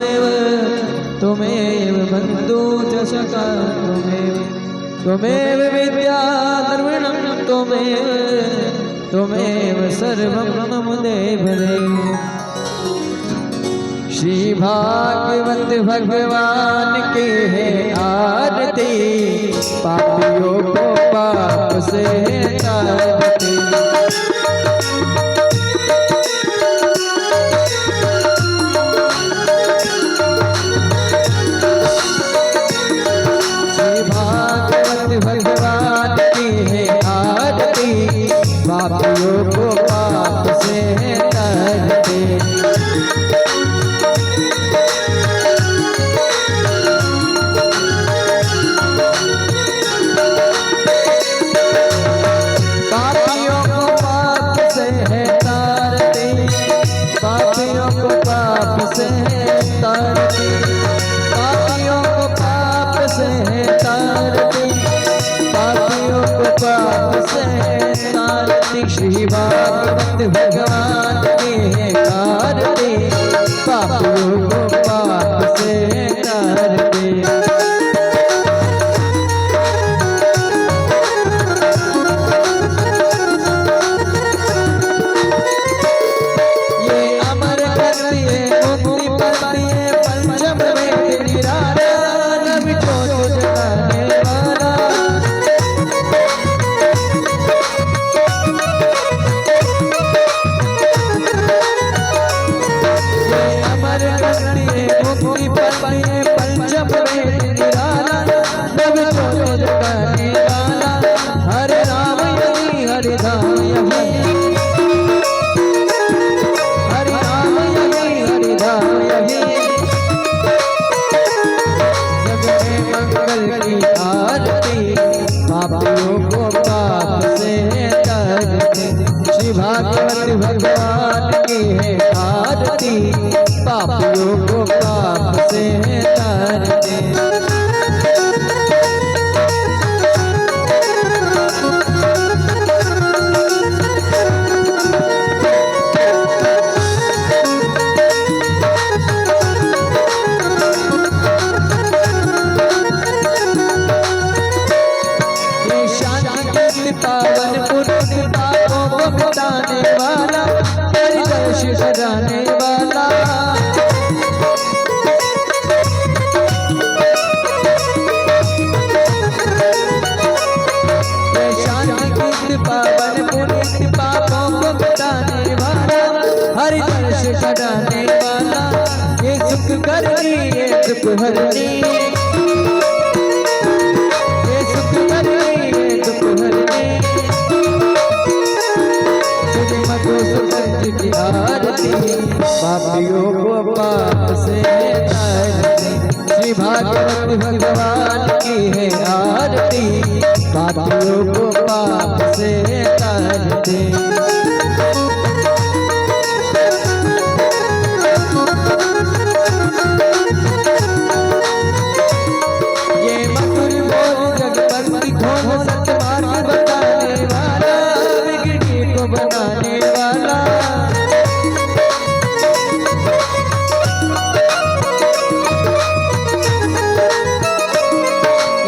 त्वमेव बन्धु च सखा त्वमेव विद्या द्रविणं त्वमेव सर्वं मम देव श्री भागवत भगवान के है आरती पापियों को पाप से तारती। भगवान की है आरती पापियों को पाप से तरते। पापियों को पाप से है तारते पापियों को पाप से तारते पापियों को पाप से तारते पापियों को पाप से तारती। श्री भागवत भगवान की है आरती पापियों को पाप से तारती। ये अमर करती है मुक्ति पाती है पंचम वेद निराला नबी को जगाने वाला। मुक्ति पाती है पंचम वेद निराला नबी को जगाने वाला। हरे राम यही हरे धाम यही हरे राम यही हरे धाम यही। जग में मंगल की आरती पापियों को पाप से तरते। श्री भागवत भगवान की है आरती पापियों को पाप से तारते। ये शांति पावन पुरुष पापों को मिटाने वाला परिदर्श कराने वाला। पावन पुनीत पापों को मिटाने वाला हरि दर्श कराने वाला। ये सुख करनी ये दुख हरनी ये सुख करनी ये दुख हरनी। श्री मधुसूदन जी की आरती पापियों को पाप से तारती। श्री भागवत भगवान की है आरती पापियों को पाप से तारते। ये मधुर बोल जगपति खोल सत्य मार्ग बताने वाला बिगड़ी को बनाने वाला।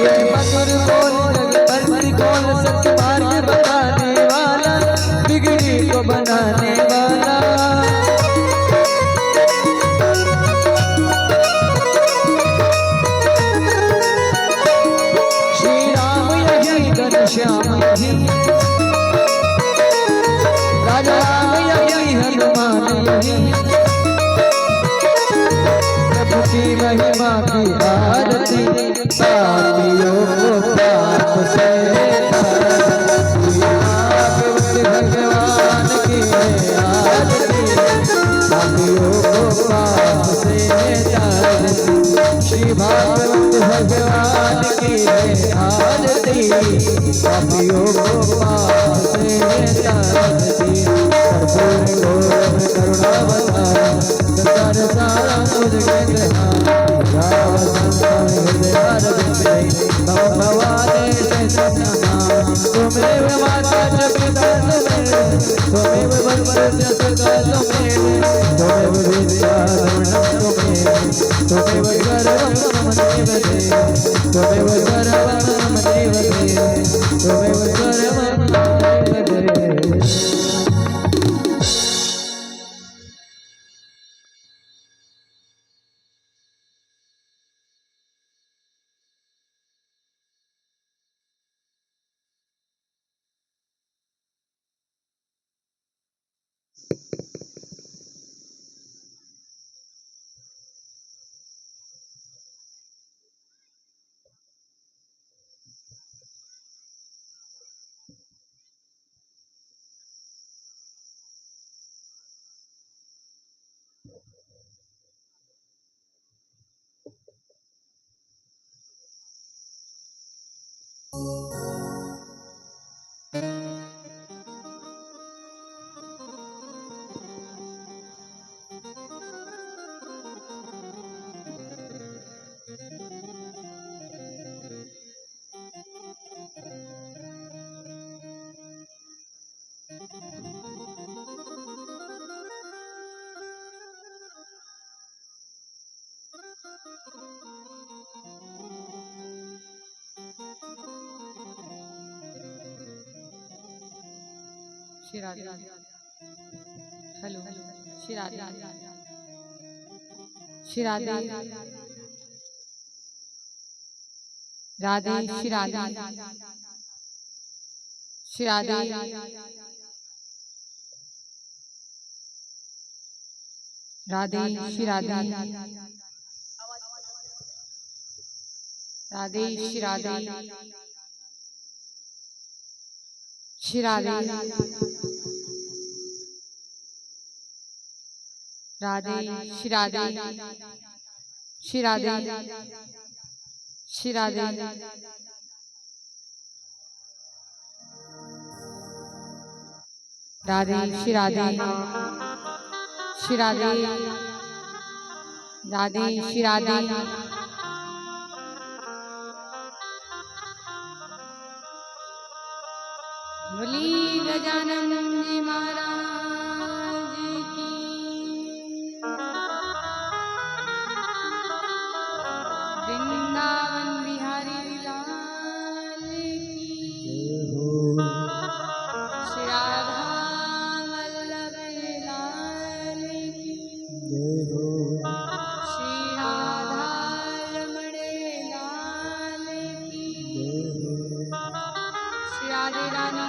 ये मधुर बोल जगपति खोल सत्य मार्ग बताने वाला बिगड़ी को बनाने वाला। श्री राम यही घनश्याम यही राजा राम यही हनुमान यही। प्रभु की महिमा की आरती पापियों को पाप से भगवान की आरती पापियों को पाप से तारती। श्री भागवत भगवान की आरती पापियों को पाप से तारती। कर्पूर करुणावतार संसार सारा तुझके भवानी त्वमेव माता च पिता त्वमेव त्वमेव वन्द्य सखा त्वमेव त्वमेव विद्या धर्मणं त्वमेव सर्वं मम देव देव त्वमेव सर्वं मम देव देव त्वमेव सर्वं मम देव देव। श्री राधे। हेलो श्री राधे। श्री राधे राधे श्री राधे श्री राधे राधे श्री राधे राधे श्री राधे श्री राधे राधे श्री राधे श्री राधे श्री राधे राधे श्री राधे श्री राधे राधे श्री राधे बोली गजानन जी महाराज की वृंदावन बिहारी लाल की श्री राधा वल्लभ लाल की श्री राधा रमण लाल की श्री राधे रानी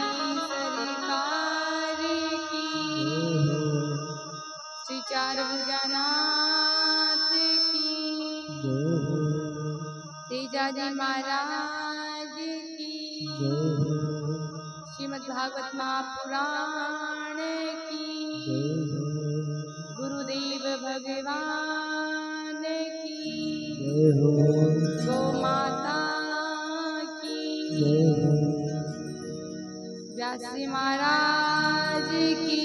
श्री चार भुजनाथ की तेजा जी महाराज की श्रीमद् भागवत महापुराण की गुरुदेव भगवान की गो माता की व्यास जी महाराज की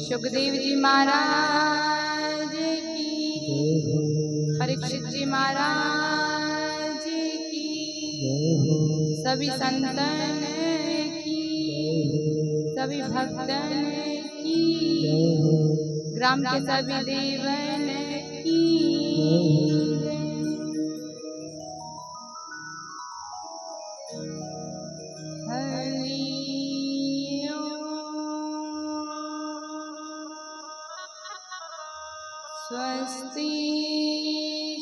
सुखदेव जी महाराज की परीक्षित जी महाराज की सभी संतन की सभी भक्तन की ग्राम के सभी देवन की स्वस्ति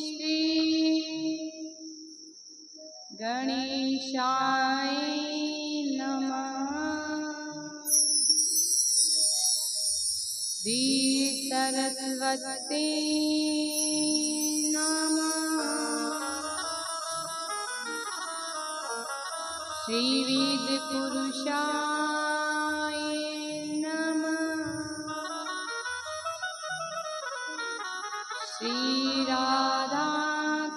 श्री गणेशाय नमः। श्री सरस्वती नमः। श्री वेद पुरुषाय श्री राधा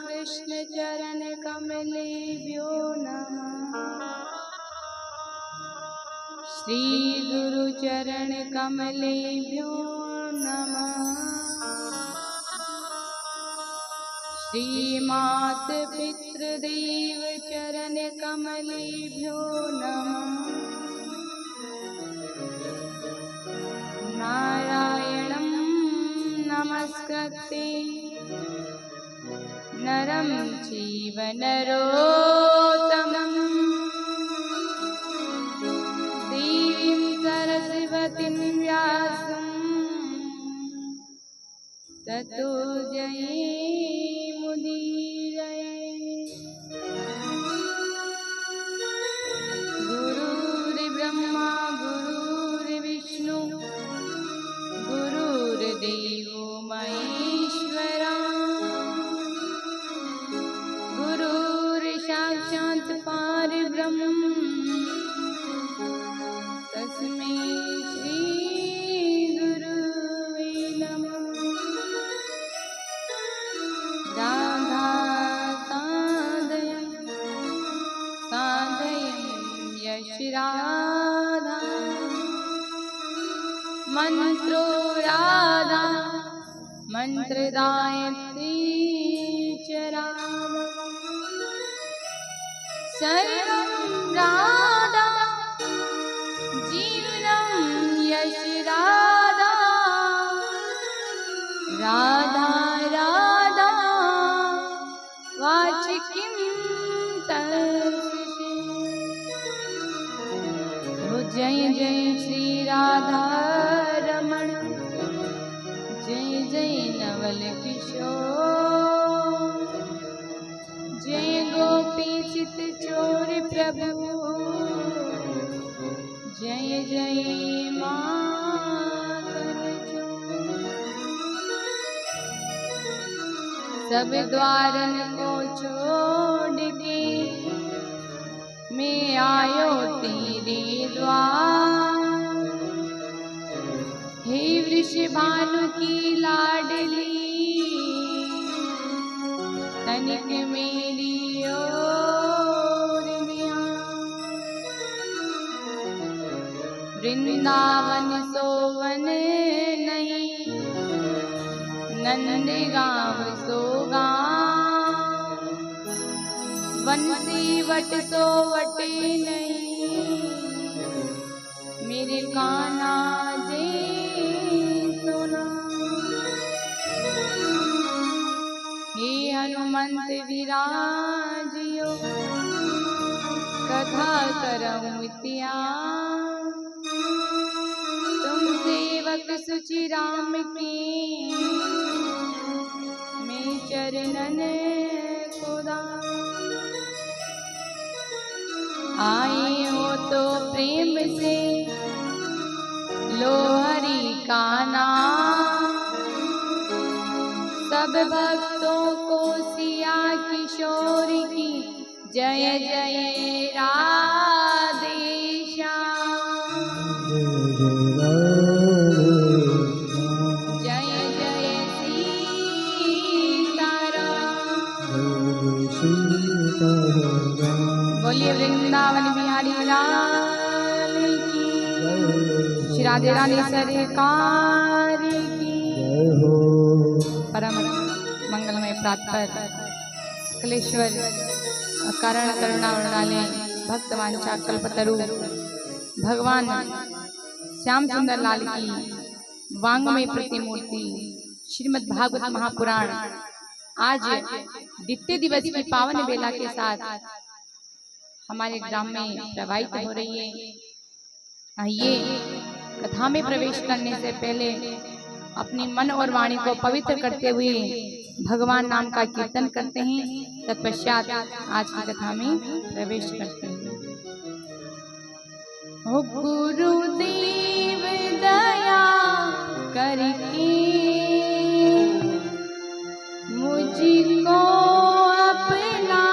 कृष्ण चरण कमलेभ्यो नमः। श्री गुरु चरण कमलेभ्यो नमः। श्रीमात पितृदेव चरण कमलेभ्यो नमः। नारायणं नमस्कृत्य नरं चैव नरोत्तमं देवीं सरस्वतीं व्यासं ततो जयमुदीरये। गुरुर्ब्रह्मा गुरुर्विष्णु गुरुर्देवो महेश्वरा गुरुर्साक्षात् परब्रह्म तस्मै श्री गुरुवे नमः। राधा साधयं यश राधा मंत्रो राधा मंत्रदायत्री च राधा सर्वं राधा जीवनं यश राधा राधा राधा वाचिकीं तस्यै। जय जय श्री राधा रमण जय जय नवल किशोर जय गोपी चित चोर प्रभु जय जय मातन चोर। सब द्वारन को छोड़ के मैं आयो तेरे द्वार। हे वृषभानु की लाडली तनिक मेरी ओर ध्यान। वृंदावन सोवन नहीं नंद गाँव सो गाँव। वंशी वट सो वटे नहीं मेरे कान्हा जे सुना। हे हनुमंत विराजियो कथा करऊं इतिहास। तुम सेवक सुचि राम के मैं चरणन को दास। आए हो तो प्रेम से लो हरि का नाम। सब भक्तों को सिया किशोर की जय जय राधे श्याम। जय जय सीताराम। बोलिए वृंदावन बिहारी लाल की श्री राधे रानी सरकार की। परम मंगलमय प्रातः कलेश्वर कारण करुणा वाले भक्तवांछा कल्पतरु भगवान श्याम सुंदर लाल की वांगमय प्रतिमूर्ति श्रीमद् भागवत महापुराण आज द्वितीय दिवस की पावन बेला के साथ हमारे ग्राम में प्रवाहित हो रही है। आइए कथा में प्रवेश करने से पहले अपनी मन और वाणी को पवित्र करते हुए भगवान नाम का कीर्तन करते हैं। तत्पश्चात आज की कथा में प्रवेश करते हैं। ओ गुरुदेव दया करके मुझको अपना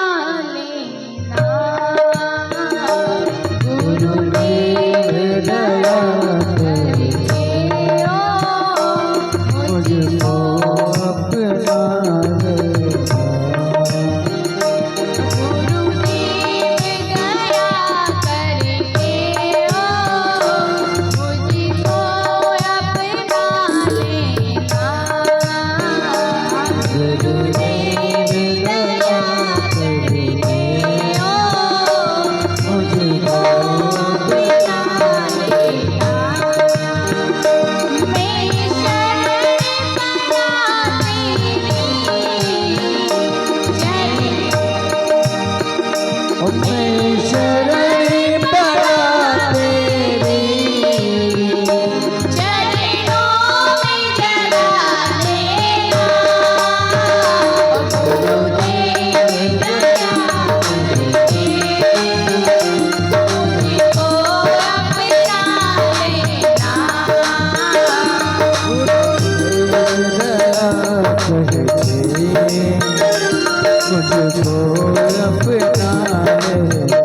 लेना। गुरुदेव दया करके मुझको अपना लेना। गुरुदेव दया करके मुझको अपना लेना। मुझको अपना लेना।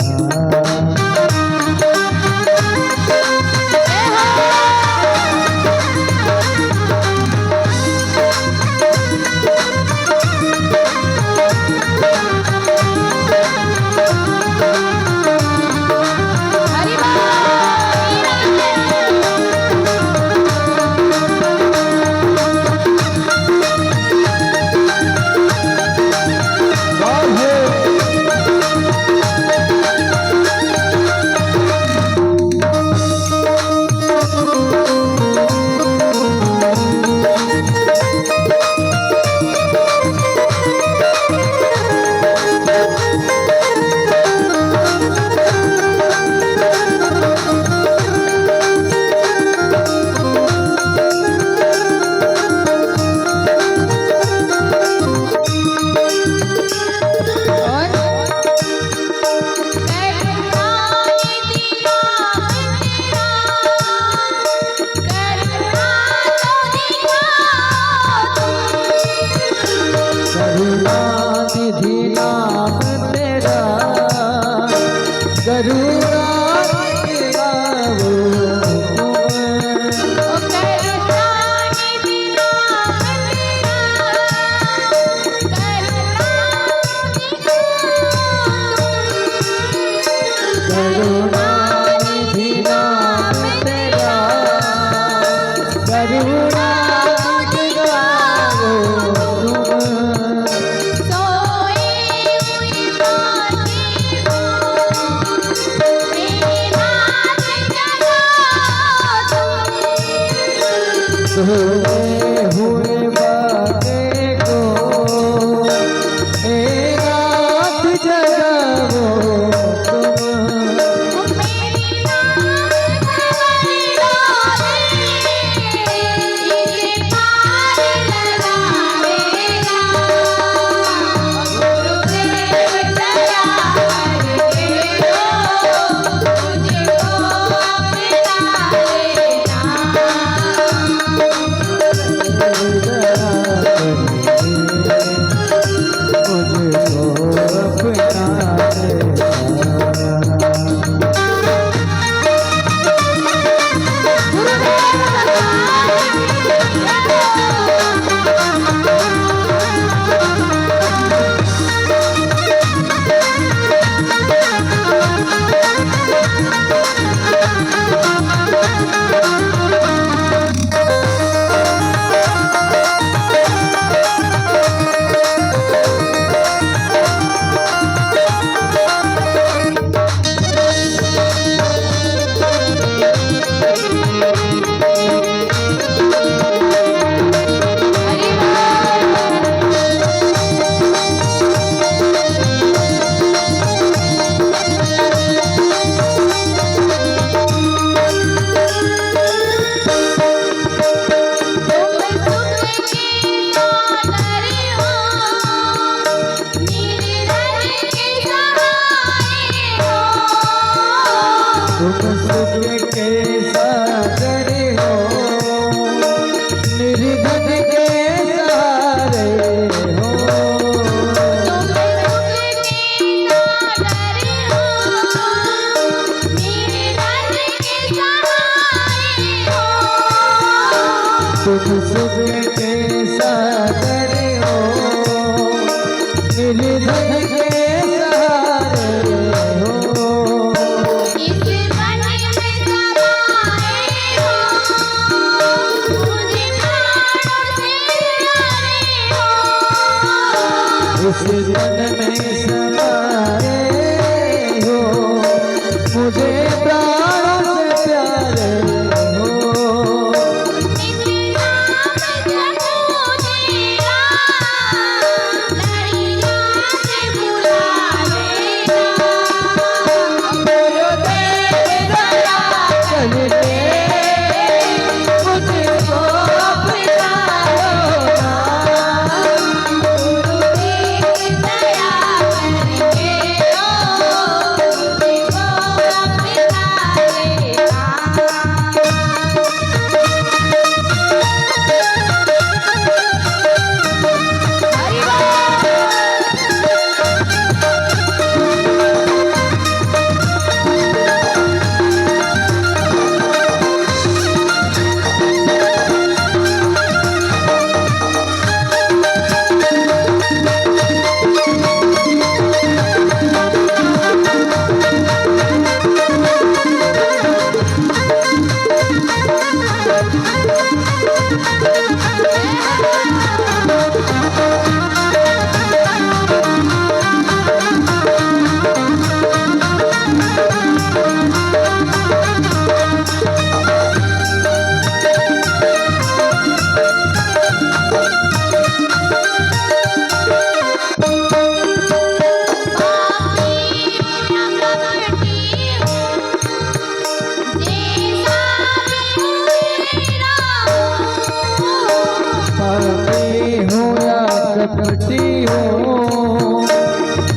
कपटी हो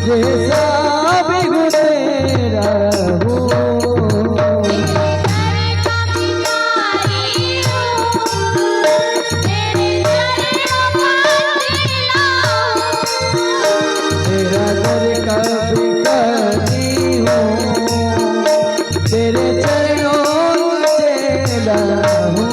जैसा भी हूँ तेरा हूँ तेरा दर का भिखारी हूँ तेरे चरणों से चला हूँ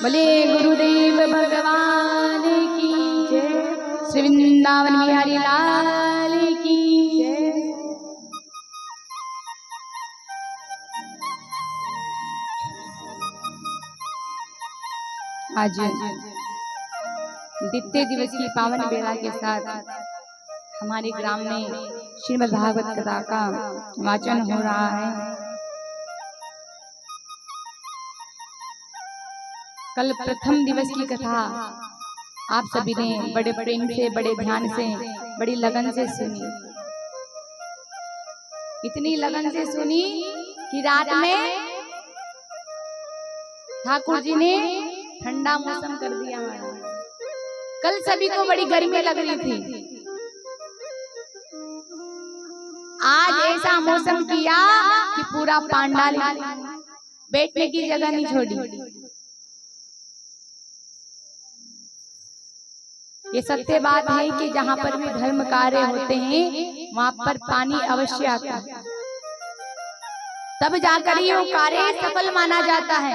बोले गुरुदेव भगवान की जय। श्री वृंदावन बिहारी लाल की जय। आज द्वितीय दिवस की पावन बेला के साथ हमारे ग्राम में श्रीमद् भागवत कथा का वाचन हो रहा है। कल प्रथम दिवस की कथा आप सभी ने बड़े प्रेम से, बड़े ध्यान से, बड़ी लगन से सुनी। इतनी लगन से सुनी कि रात में ठाकुर जी ने ठंडा मौसम कर दिया हमारा। कल सभी को बड़ी गर्मी लग रही थी, आज ऐसा मौसम किया कि पूरा पांडाल बैठने की जगह नहीं छोड़ी। ये सत्य बात है कि जहाँ पर भी धर्म कार्य होते हैं वहाँ पर पानी अवश्य आता है, तब जाकर ही वो कार्य सफल माना जाता है।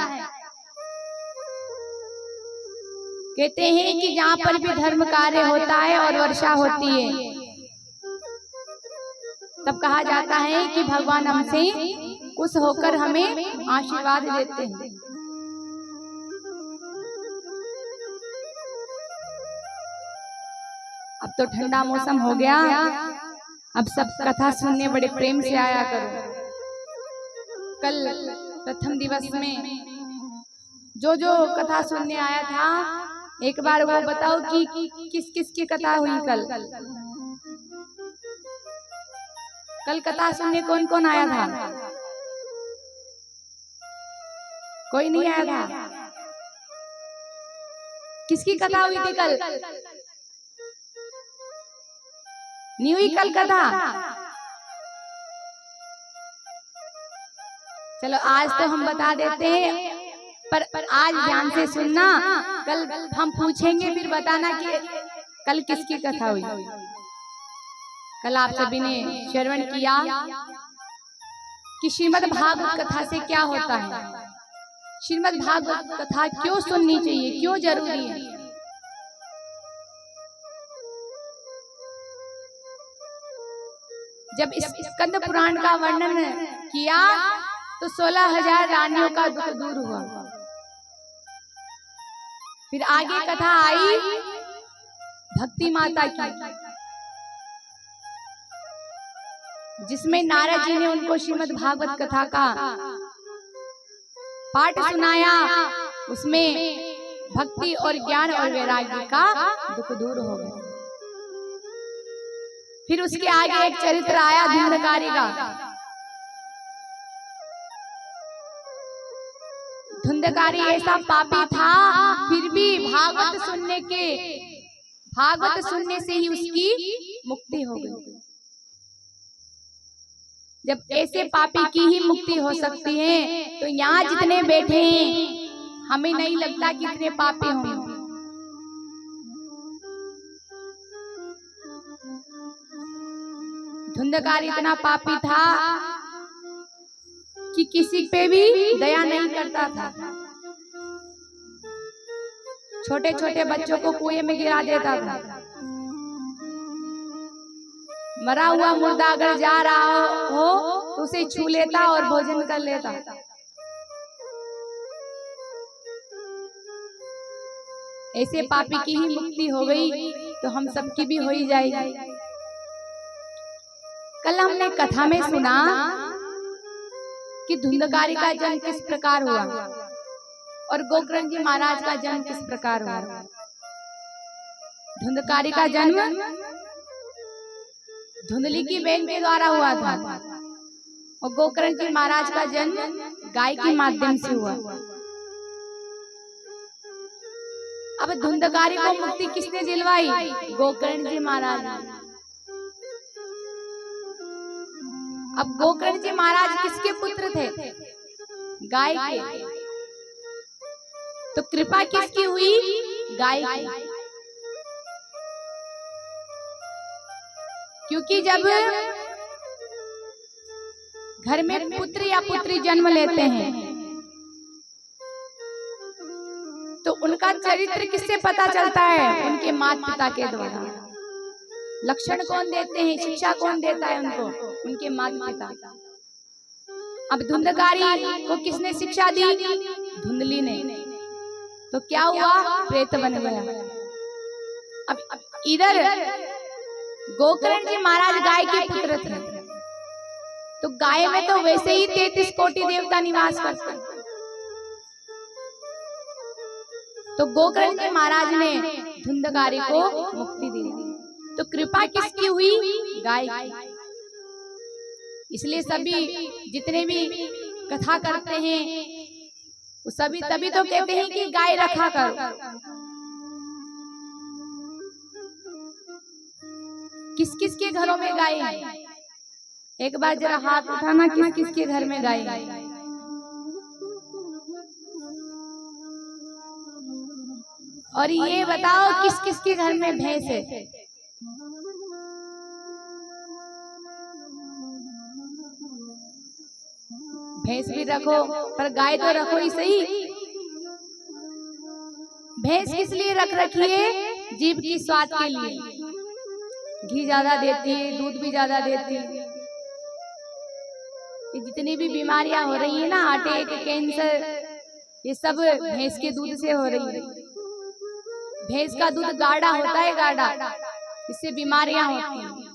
कहते हैं कि जहाँ पर भी धर्म कार्य होता है और वर्षा होती है तब कहा जाता है कि भगवान हमसे खुश होकर हमें आशीर्वाद देते हैं। अब तो ठंडा मौसम हो गया, अब सब कथा सुनने बड़े प्रेम से आया करो। कल प्रथम दिवस में जो जो कथा सुनने आया था एक बार वो बताओ कि किस किस की कथा हुई कल? कल कथा सुनने कौन कौन आया था? कोई नहीं आया था। किसकी कथा हुई थी कल? नहीं हुई कल कथा? चलो आज तो हम बता देते हैं, पर आज ध्यान से सुनना। कल हम पूछेंगे फिर बताना कि कल किसकी कथा हुई। कल आप सभी ने श्रवण किया कि श्रीमद् भागवत कथा से क्या होता है, श्रीमद् भागवत कथा क्यों सुननी चाहिए, क्यों जरूरी है। जब इस स्कंद पुराण का वर्णन किया तो 16,000 रानियों का दुख दूर हुआ। फिर आगे कथा आई भक्ति माता की, जिसमें नारद जी ने उनको श्रीमद् भागवत कथा का पाठ सुनाया, उसमें भक्ति और ज्ञान और वैराग्य का दुख दूर हो गया। फिर उसके आगे एक चरित्र आया धुंधकारी का। धुंधकारी ऐसा पापी था, फिर भी भागवत सुनने से ही उसकी मुक्ति हो गई। जब ऐसे पापी की ही मुक्ति हो सकती है, तो यहाँ जितने बैठे हैं हमें नहीं लगता कि इतने पापी होंगे। धुंधकारी इतना पापी था कि किसी पे भी दया नहीं करता था। छोटे छोटे बच्चों को कुएं में गिरा देता था। मरा हुआ मुर्दा अगर जा रहा हो तो उसे छू लेता और भोजन कर लेता। ऐसे पापी की ही मुक्ति हो गई तो हम सबकी भी हो ही जाएगी। कल हमने कथा में सुना कि धुंधकारी का जन्म किस प्रकार हुआ और गोकर्ण जी महाराज का जन्म किस प्रकार हुआ। धुंधकारी का जन्म धुंधली की बहन के द्वारा हुआ था और गोकर्ण जी महाराज का जन्म गाय के माध्यम से हुआ। अब धुंधकारी को मुक्ति किसने दिलवाई? गोकर्ण जी महाराज। अब गोकर्ण जी महाराज किसके पुत्र थे? गाय के। तो कृपा किसकी हुई? गाय की। क्योंकि जब घर में पुत्र या पुत्री जन्म लेते हैं तो उनका चरित्र किससे पता चलता है? उनके माता पिता के द्वारा। लक्षण कौन देते हैं, शिक्षा कौन देता है उनको? उनके माता पिता। अब धुंधकारी को किसने शिक्षा दी? धुंधली ने। तो क्या हुआ? प्रेत बन गया। अब इधर गोकर्ण जी महाराज गाय के पुत्र थे, तो गाय में तो वैसे ही 33 कोटि देवता निवास करते हैं। तो गोकर्ण जी महाराज ने धुंधकारी को मुक्ति दी। तो कृपा किसकी हुई? गाय की। इसलिए सभी जितने भी कथा करते हैं वो सभी तभी तो कहते हैं कि गाय रखा करो। किस किस के घरों में गाय है? एक बार जरा हाथ उठाना, किस किस के घर में गाय है? और ये बताओ किस किस के घर में भैंस है? भैंस भी रखो, पर गाय तो रखो ही सही। भैंस किस लिए रख रखी है? जीभ की स्वाद के लिए। घी ज्यादा देती है, दूध भी ज्यादा देती है। ये जितनी भी बीमारियां हो रही है ना, हार्ट अटैक, कैंसर, ये सब भैंस के दूध से हो रही है। भैंस का दूध गाढ़ा होता है, गाढ़ा, इससे बीमारियां होती हैं।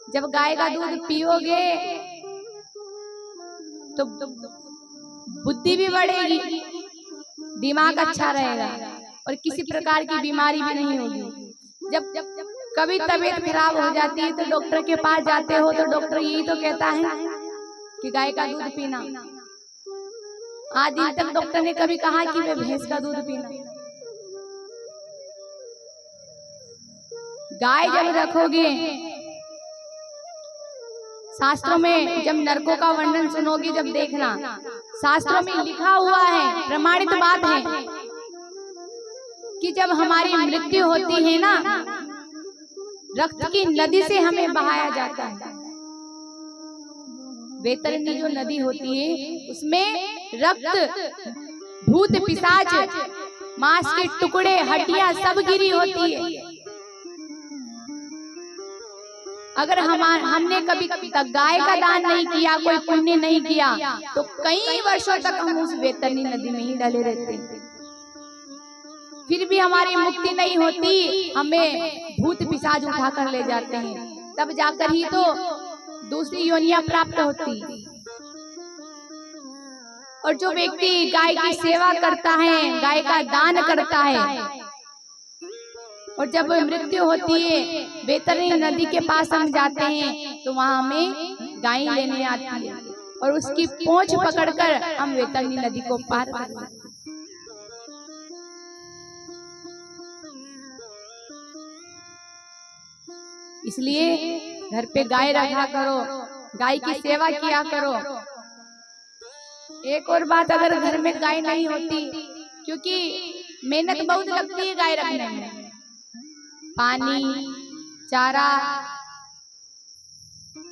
जब गाय का दूध पियोगे तो बुद्धि भी बढ़ेगी, दिमाग अच्छा रहेगा और किसी प्रकार की बीमारी भी नहीं होगी। जब कभी तबीयत खराब हो जाती है तो डॉक्टर के पास जाते हो तो डॉक्टर यही तो कहता है कि गाय का दूध पीना। आज दिन तक डॉक्टर ने कभी कहा कि मैं भैंस का दूध पीना। गाय जब रखोगे, शास्त्रों में जब नरकों का वर्णन सुनोगे, जब देखना शास्त्रों में लिखा हुआ है, प्रमाणित बात है कि जब हमारी मृत्यु होती है ना, रक्त की नदी से हमें बहाया जाता है। वैतरणी जो नदी होती है उसमें रक्त, भूत पिशाच, मांस के टुकड़े, हड्डियां सब गिरी होती है। अगर हमने कभी तक गाय का दान नहीं किया, कोई पुण्य नहीं किया, तो कई वर्षों तक हम उस वैतरणी नदी में ही डले रहते हैं। फिर भी हमारी मुक्ति नहीं होती, हमें भूत पिशाच उठा कर ले जाते हैं, तब जाकर ही तो दूसरी योनियां प्राप्त होती। और जो व्यक्ति गाय की सेवा करता है, गाय का दान करता है, और जब मृत्यु होती है बैतरणी नदी के पास हम जाते हैं तो वहां हमें गाय लेने आती है और उसकी पूंछ पकड़कर हम बैतरणी नदी को पार कर लेते हैं। इसलिए घर पे गाय रखा करो, गाय की सेवा किया करो। एक और बात, अगर घर में गाय नहीं होती, क्योंकि मेहनत बहुत लगती है गाय रखने में, पानी चारा,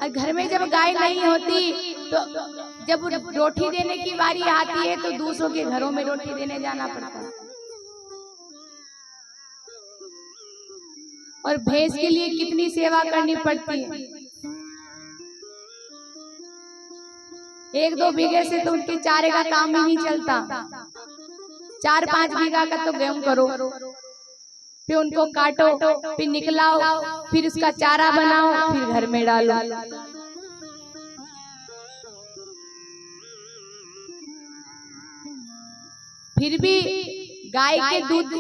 और घर में जब गाय नहीं होती तो जब रोटी देने की बारी आती है तो दूसरों के घरों में रोटी देने जाना पड़ता है। और भैंस के लिए कितनी सेवा करनी पड़ती है। 1-2 बीघे से तो उनके चारे का काम ही नहीं चलता, 4-5 बीघा का तो गेहूं करो, फिर उनको काटो, फिर निकलाओ, फिर उसका चारा बनाओ, फिर घर में डालो। फिर भी गाय के दूध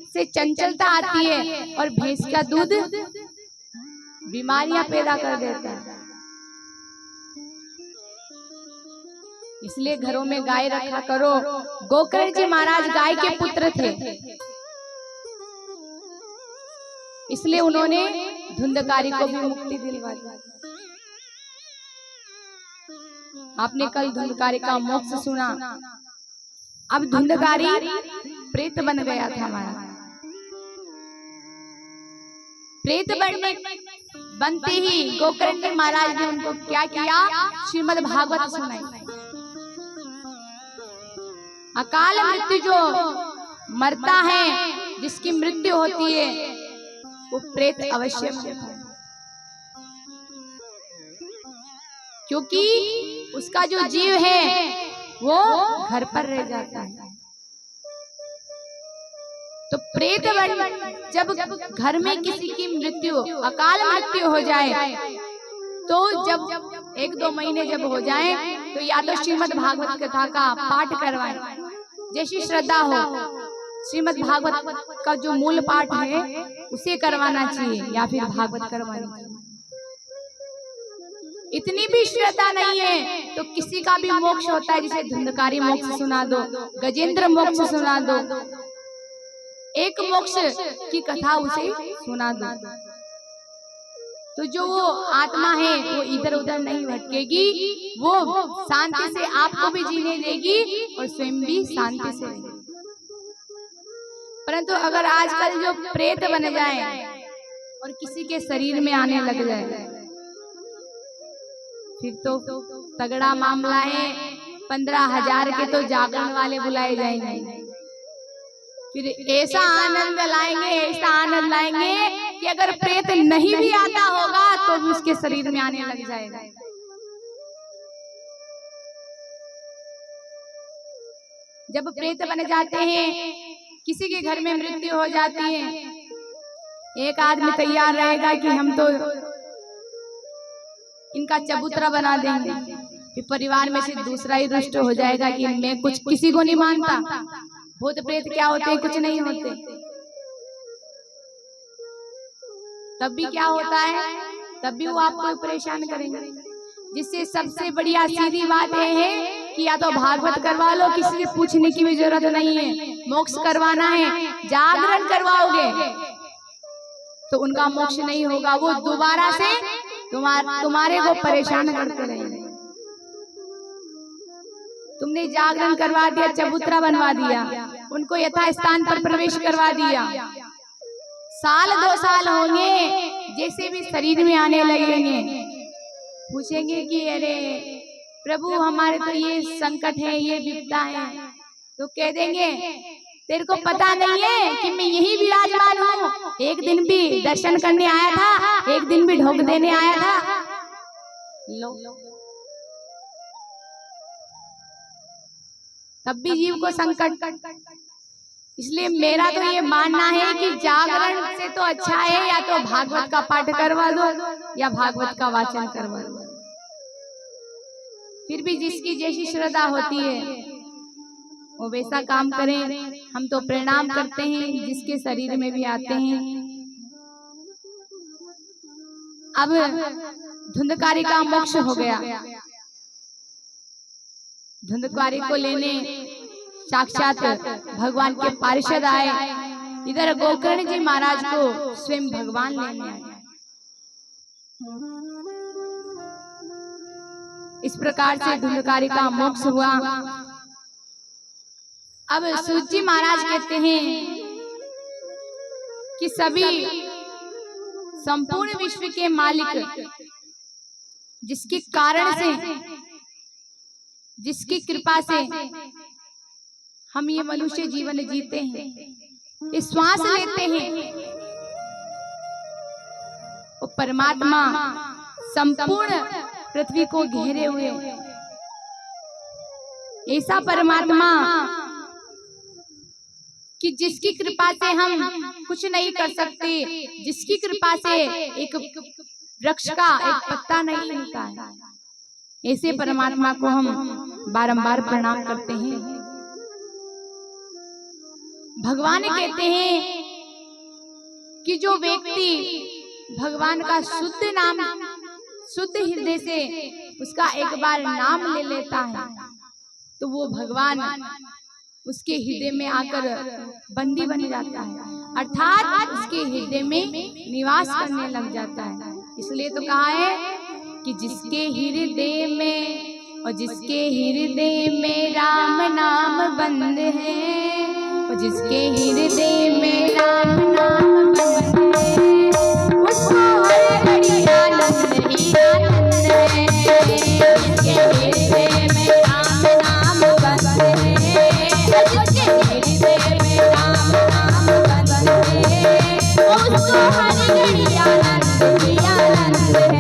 से चंचलता आती है और भैंस का दूध बीमारियां पैदा कर देता है। इसलिए घरों में गाय रखा करो। गोकर्ण जी महाराज गाय के पुत्र थे, इसलिए उन्होंने धुंधकारी को भी मुक्ति दिलवा दी। आपने कल धुंधकारी का मोक्ष सुना। अब धुंधकारी प्रेत बन गया था हमारा। प्रेत बनते ही गोकर्ण जी महाराज ने उनको क्या किया, श्रीमद् भागवत सुनाई। अकाल मृत्यु जो मरता है, जिसकी मृत्यु होती है, वो प्रेत अवश्य मरता है, क्योंकि उसका जो जीव है वो घर पर रह जाता है। तो प्रेत जब घर में किसी की मृत्यु, अकाल मृत्यु हो जाए, तो जब 1-2 महीने जब हो जाए तो या तो श्रीमद् भागवत कथा का पाठ करवाएं, जैसी श्रद्धा हो। श्रीमद् भागवत का जो मूल पाठ है उसे करवाना चाहिए, या फिर भागवत करवानी चाहिए। इतनी भी श्रद्धा नहीं है तो किसी का भी मोक्ष होता है, जिसे धुंधकारी मोक्ष सुना दो, गजेंद्र मोक्ष सुना दो, एक मोक्ष की कथा उसे सुना दो, तो जो वो आत्मा है वो इधर उधर नहीं भटकेगी, वो शांति से आपको भी जीने देगी और स्वयं भी शांति से रहेगी। परंतु अगर आजकल जो प्रेत बन जाए और किसी के शरीर में आने लग जाए, फिर तो तगड़ा मामला है। 15,000 के तो जागरण वाले बुलाए जाएंगे, फिर ऐसा आनंद लाएंगे, ऐसा आनंद लाएंगे कि अगर प्रेत नहीं भी आता होगा तो भी उसके शरीर में आने लग जाएगा। जब प्रेत बन जाते हैं, किसी के घर में मृत्यु हो जाती है, एक आदमी तैयार रहेगा कि हम तो इनका चबूतरा बना देंगे, फिर परिवार में से दूसरा ही रुष्ट हो जाएगा कि मैं कुछ किसी को नहीं मानता, भूत प्रेत क्या होते हैं, कुछ नहीं होते। तब भी क्या होता है, तब भी वो आपको परेशान करेंगे। जिससे सबसे बढ़िया सीधी बात यह है कि या तो भागवत करवा लो, किसी से पूछने की भी जरूरत नहीं है। मोक्ष करवाना है, जागरण करवाओगे तो उनका मोक्ष नहीं होगा, वो दोबारा से तुम्हारे को परेशान करते रहेंगे। तुमने जागरण करवा दिया, चबूतरा बनवा दिया, उनको यथा स्थान पर प्रवेश करवा दिया, 1-2 साल होंगे, जैसे भी शरीर में आने लगेंगे, पूछेंगे कि अरे प्रभु हमारे तो ये संकट है, ये विपदा है, तो कह देंगे तेरे को पता नहीं है कि मैं यही विराजमान हूँ, एक दिन भी दर्शन करने आया था, एक दिन भी ढोक देने आया था। लो तब भी जीव को संकट, इसलिए मेरा तो ये मानना है कि जागरण से तो अच्छा है या तो भागवत का पाठ करवा दो या भागवत का वाचन करवा दो। फिर भी जिसकी जैसी श्रद्धा होती है वो वैसा काम करें। हम तो प्रणाम करते हैं जिसके शरीर में भी आते हैं। अब धुंधकारी का मोक्ष हो गया। धुंधकारी को लेने साक्षात भगवान के पार्षद आए। इधर गोकर्ण जी महाराज को स्वयं भगवान लेने आए। इस प्रकार से धुंधकारी का मोक्ष हुआ। अब सूत जी महाराज कहते हैं कि सभी संपूर्ण विश्व के मालिक जिसके कारण से, जिसकी कृपा से हम ये मनुष्य जीवन जीते हैं, ये श्वास लेते हैं, वो परमात्मा संपूर्ण पृथ्वी को घेरे हुए ऐसा परमात्मा कि जिसकी कृपा से हम कुछ नहीं कर सकते, जिसकी कृपा से एक वृक्ष का एक पत्ता नहीं हिलता है, ऐसे परमात्मा को हम बारंबार प्रणाम करते हैं। भगवान कहते हैं कि जो व्यक्ति भगवान का शुद्ध नाम, शुद्ध हृदय से उसका एक बार नाम ले लेता है तो वो भगवान उसके हृदय में आकर बंदी बन जाता है, अर्थात उसके हृदय में निवास करने लग जाता है। इसलिए तो कहा है कि जिसके हृदय में और जिसके हृदय में राम नाम बंद है, और जिसके हृदय में राम नाम बंद है, उसको हर घड़ी आनंद ही आनंद है। जिसके हृदय में राम नाम बंद है, जिसके हृदय में राम नाम बंद है, उसको हर घड़ी आनंद ही आनंद है।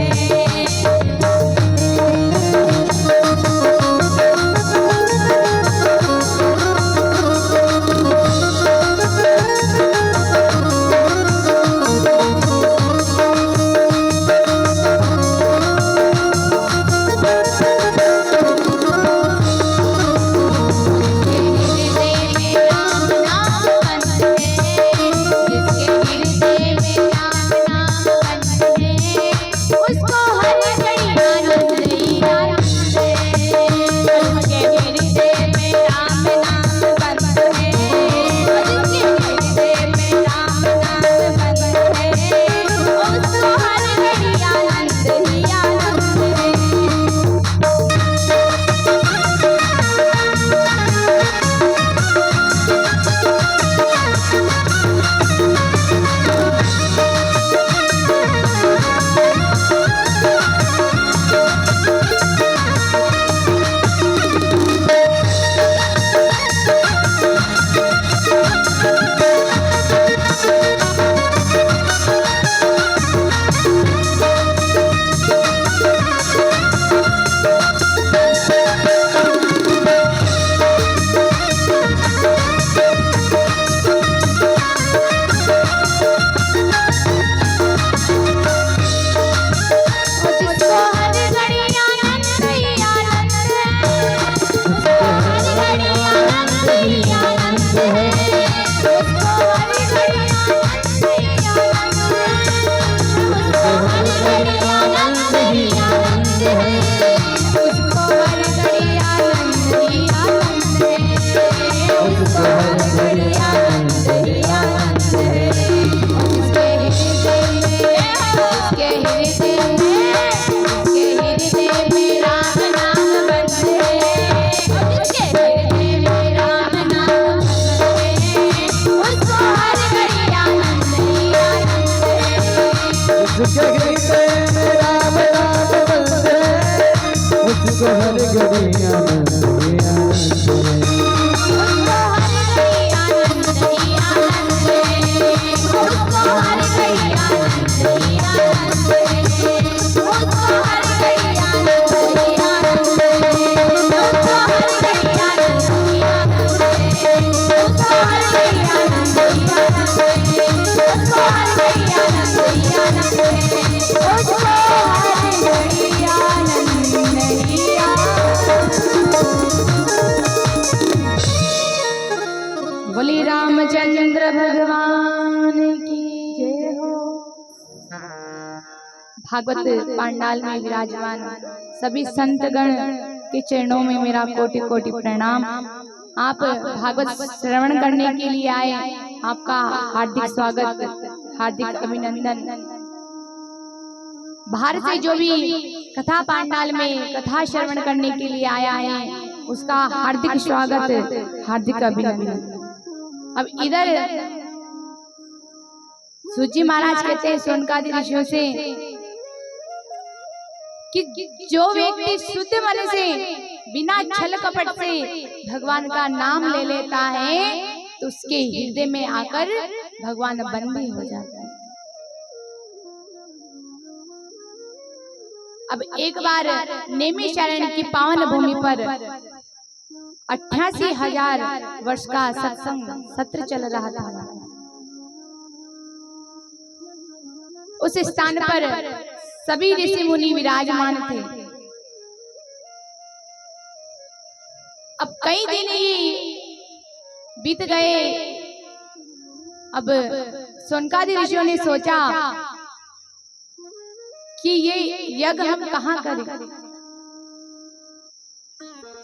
उसको हर ही आनंद है, उसको हर घड़ी आनंद ही आनंद। बोले रामचंद्र भगवान की जय हो। भागवत पांडाल में विराजमान सभी संतगण के चरणों में मेरा कोटि कोटि प्रणाम। आप भागवत श्रवण करने के लिए आए, आपका हार्दिक स्वागत, हार्दिक अभिनंदन। बाहर से जो भी कथा पांडाल में कथा श्रवण करने के लिए आया है, उसका हार्दिक स्वागत, हार्दिक अभिनंदन। अब इधर सूची महाराज कहते हैं सोनकादि ऋषियों से कि जो व्यक्ति शुद्ध मन से बिना छल कपट से भगवान का नाम ले लेता है तो उसके हृदय में आकर भगवान बंदी हो जाता है। अब एक बार नैमिषारण्य की पावन भूमि पर 88,000 वर्ष का सत्संग सत्र चल रहा था। उस स्थान पर सभी ऋषि मुनि विराजमान थे। अब कई दिन ही बीत गए। अब सोनकादि ऋषियों ने सोचा कि ये यज्ञ हम कहाँ करें।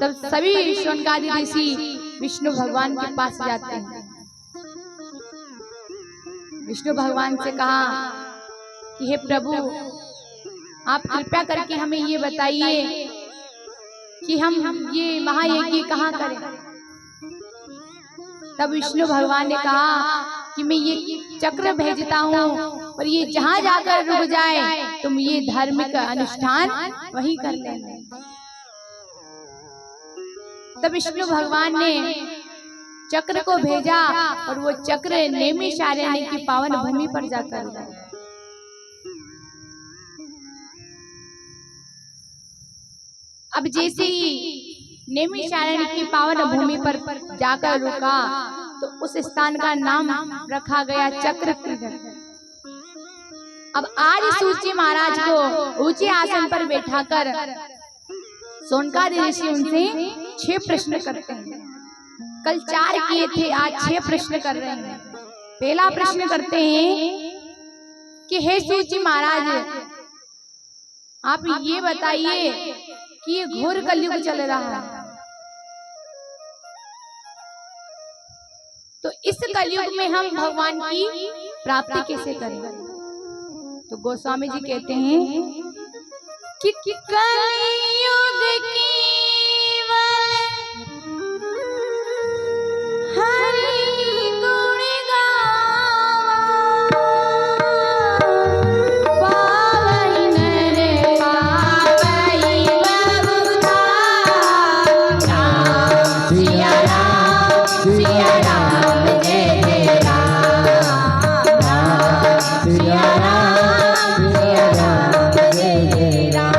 तब सभी सोनकादि ऋषि विष्णु भगवान के पास जाते हैं। विष्णु भगवान से कहा कि हे प्रभु, आप कृपया करके हमें ये बताइए कि हम ये महायज्ञ कहाँ करें। तब विष्णु भगवान ने कहा कि मैं ये चक्र भेजता हूँ और ये जहाँ जाकर रुक जाए तुम ये धार्मिक अनुष्ठान वही कर लेना। तब विष्णु भगवान ने चक्र को भेजा और वो चक्र नैमिषारण्य की पावन भूमि पर जाकर रुका। अब जैसे ही नैमिषारण्य की पावन भूमि पर जाकर रुका तो उस स्थान का नाम रखा गया चक्रतीर्थ। अब आज सूची महाराज को ऊंचे आसन पर बैठाकर सोनकादि ऋषि उनसे 6 प्रश्न करते हैं। कल 4 किए थे, आज 6 प्रश्न कर रहे हैं। पहला प्रश्न करते हैं कि हे सूची महाराज, आप ये बताइए कि ये घोर कलयुग चल रहा है, तो इस कलयुग में हम भगवान की प्राप्ति कैसे करें। तो गोस्वामी जी कहते हैं कि कलयुग केवल हरि गुण गावा, पावई नर पावई बहुधा। राम सिया राम जय जय राम, राम सिया राम जय जय राम।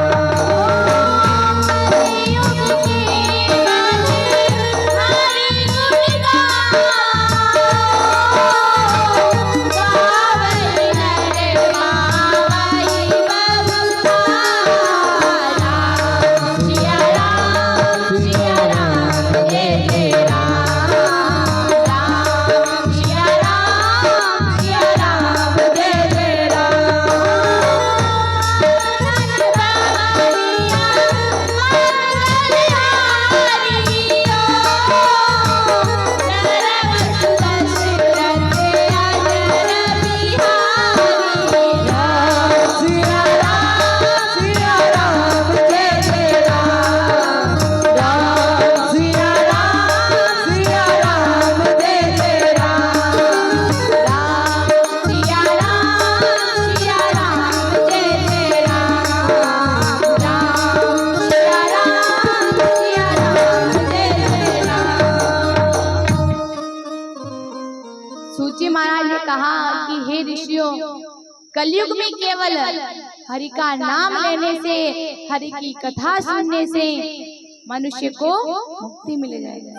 सूची महाराज ने कहा कि हे ऋषियों, कलयुग में केवल हरि का नाम लेने से, हरि की कथा सुनने से मनुष्य को मुक्ति मिल जाएगी।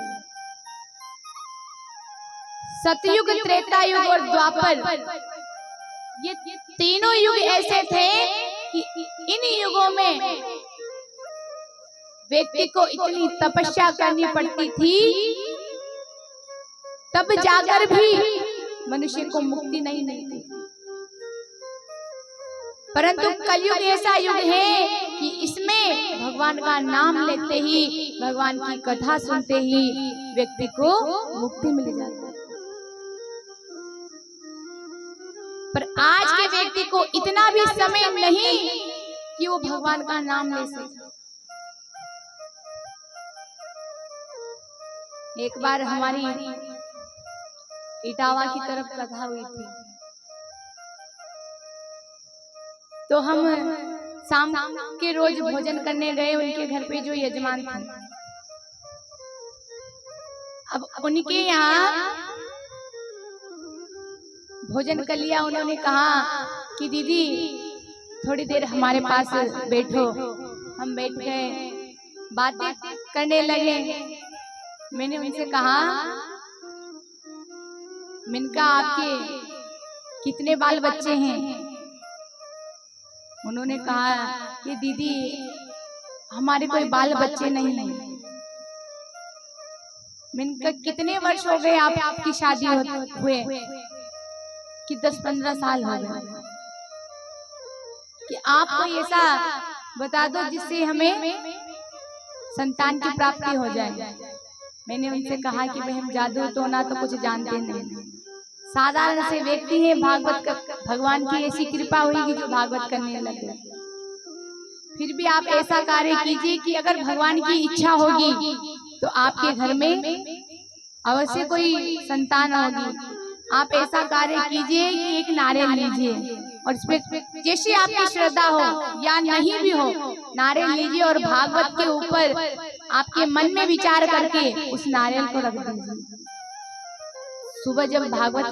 सतयुग, त्रेता युग और द्वापर ये तीनों युग ऐसे थे कि इन युगों में व्यक्ति को इतनी तपस्या करनी पड़ती थी, तब जाकर भी मनुष्य को मुक्ति नहीं मिलती। परंतु कलयुग ऐसा युग है कि इसमें भगवान का नाम लेते ही, भगवान की कथा सुनते ही व्यक्ति को मुक्ति मिल जाती है। पर आज के व्यक्ति को इतना भी समय नहीं कि वो भगवान का नाम ले सके। एक बार हमारी इटावा की तरफ कथा हुई थी, तो हम शाम के रोज भोजन करने गए उनके घर पे, जो यजमान थे। अब उनके यहाँ भोजन कर लिया, उन्होंने कहा कि दीदी थोड़ी देर हमारे पास बैठो। हम बैठ गए, बातें करने लगे। मैंने उनसे कहा, मैंने कहा आपके कितने बाल बच्चे हैं? उन्होंने कहा कि दीदी हमारे कोई बाल बच्चे नहीं हैं। मैंने कहा कितने वर्ष हो गए आपकी शादी हुए? कि 10-15 साल हो गए। कि आप कोई ऐसा बता दो जिससे हमें संतान की प्राप्ति हो जाए। मैंने उनसे कहा कि बहन जादू टोना तो कुछ जानते नहीं, साधारण से व्यक्ति है। भगवान की ऐसी कृपा हुई कि जो भागवत करने लगे। फिर भी आप ऐसा कार्य कीजिए कि अगर भगवान की इच्छा होगी तो आपके घर में अवश्य कोई संतान होगी। आप ऐसा कार्य कीजिए कि एक नारियल लीजिए और इस पे जैसी आपकी श्रद्धा हो या नहीं भी हो, नारियल लीजिए और भागवत के ऊपर आपके मन में विचार करके उस नारियल को रख दीजिए। सुबह जब भागवत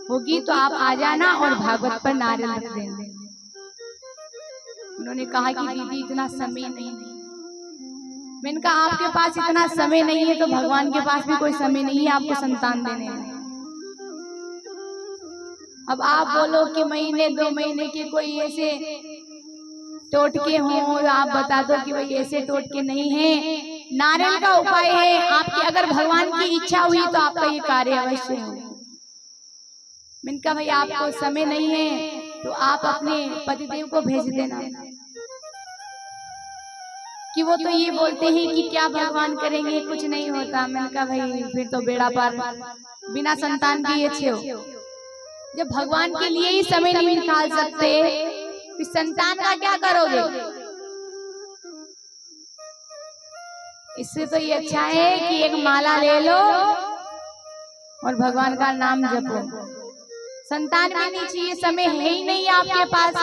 होगी तो आप आ जाना और भागवत पर नारियल रख देना। उन्होंने कहा कि दीदी इतना समय नहीं। मैंने कहा आपके पास इतना समय नहीं है तो भगवान के पास भी कोई समय नहीं है आपको संतान देने का। अब आप बोलो कि महीने 2 महीने के कोई ऐसे टोटके हों, आप बता दो कि भाई ऐसे टोटके नहीं है। नारियल का उपाय है। आपकी अगर भगवान की इच्छा हुई तो आपका ये कार्य अवश्य हो। मैंने कहा भाई आपको समय नहीं है तो आप अपने पतिदेव को भेज देना। कि वो तो ये बोलते हैं कि क्या भगवान करेंगे, कुछ नहीं होता। मैंने कहा भाई फिर तो बेड़ा पार, बिना संतान के अच्छे हो। जब भगवान के लिए ही समय नहीं निकाल सकते तो संतान का क्या करोगे? इससे तो ये अच्छा है कि एक माला ले लो और भगवान का नाम जपो। संतान भी नहीं चाहिए, समय है ही नहीं आपके पास।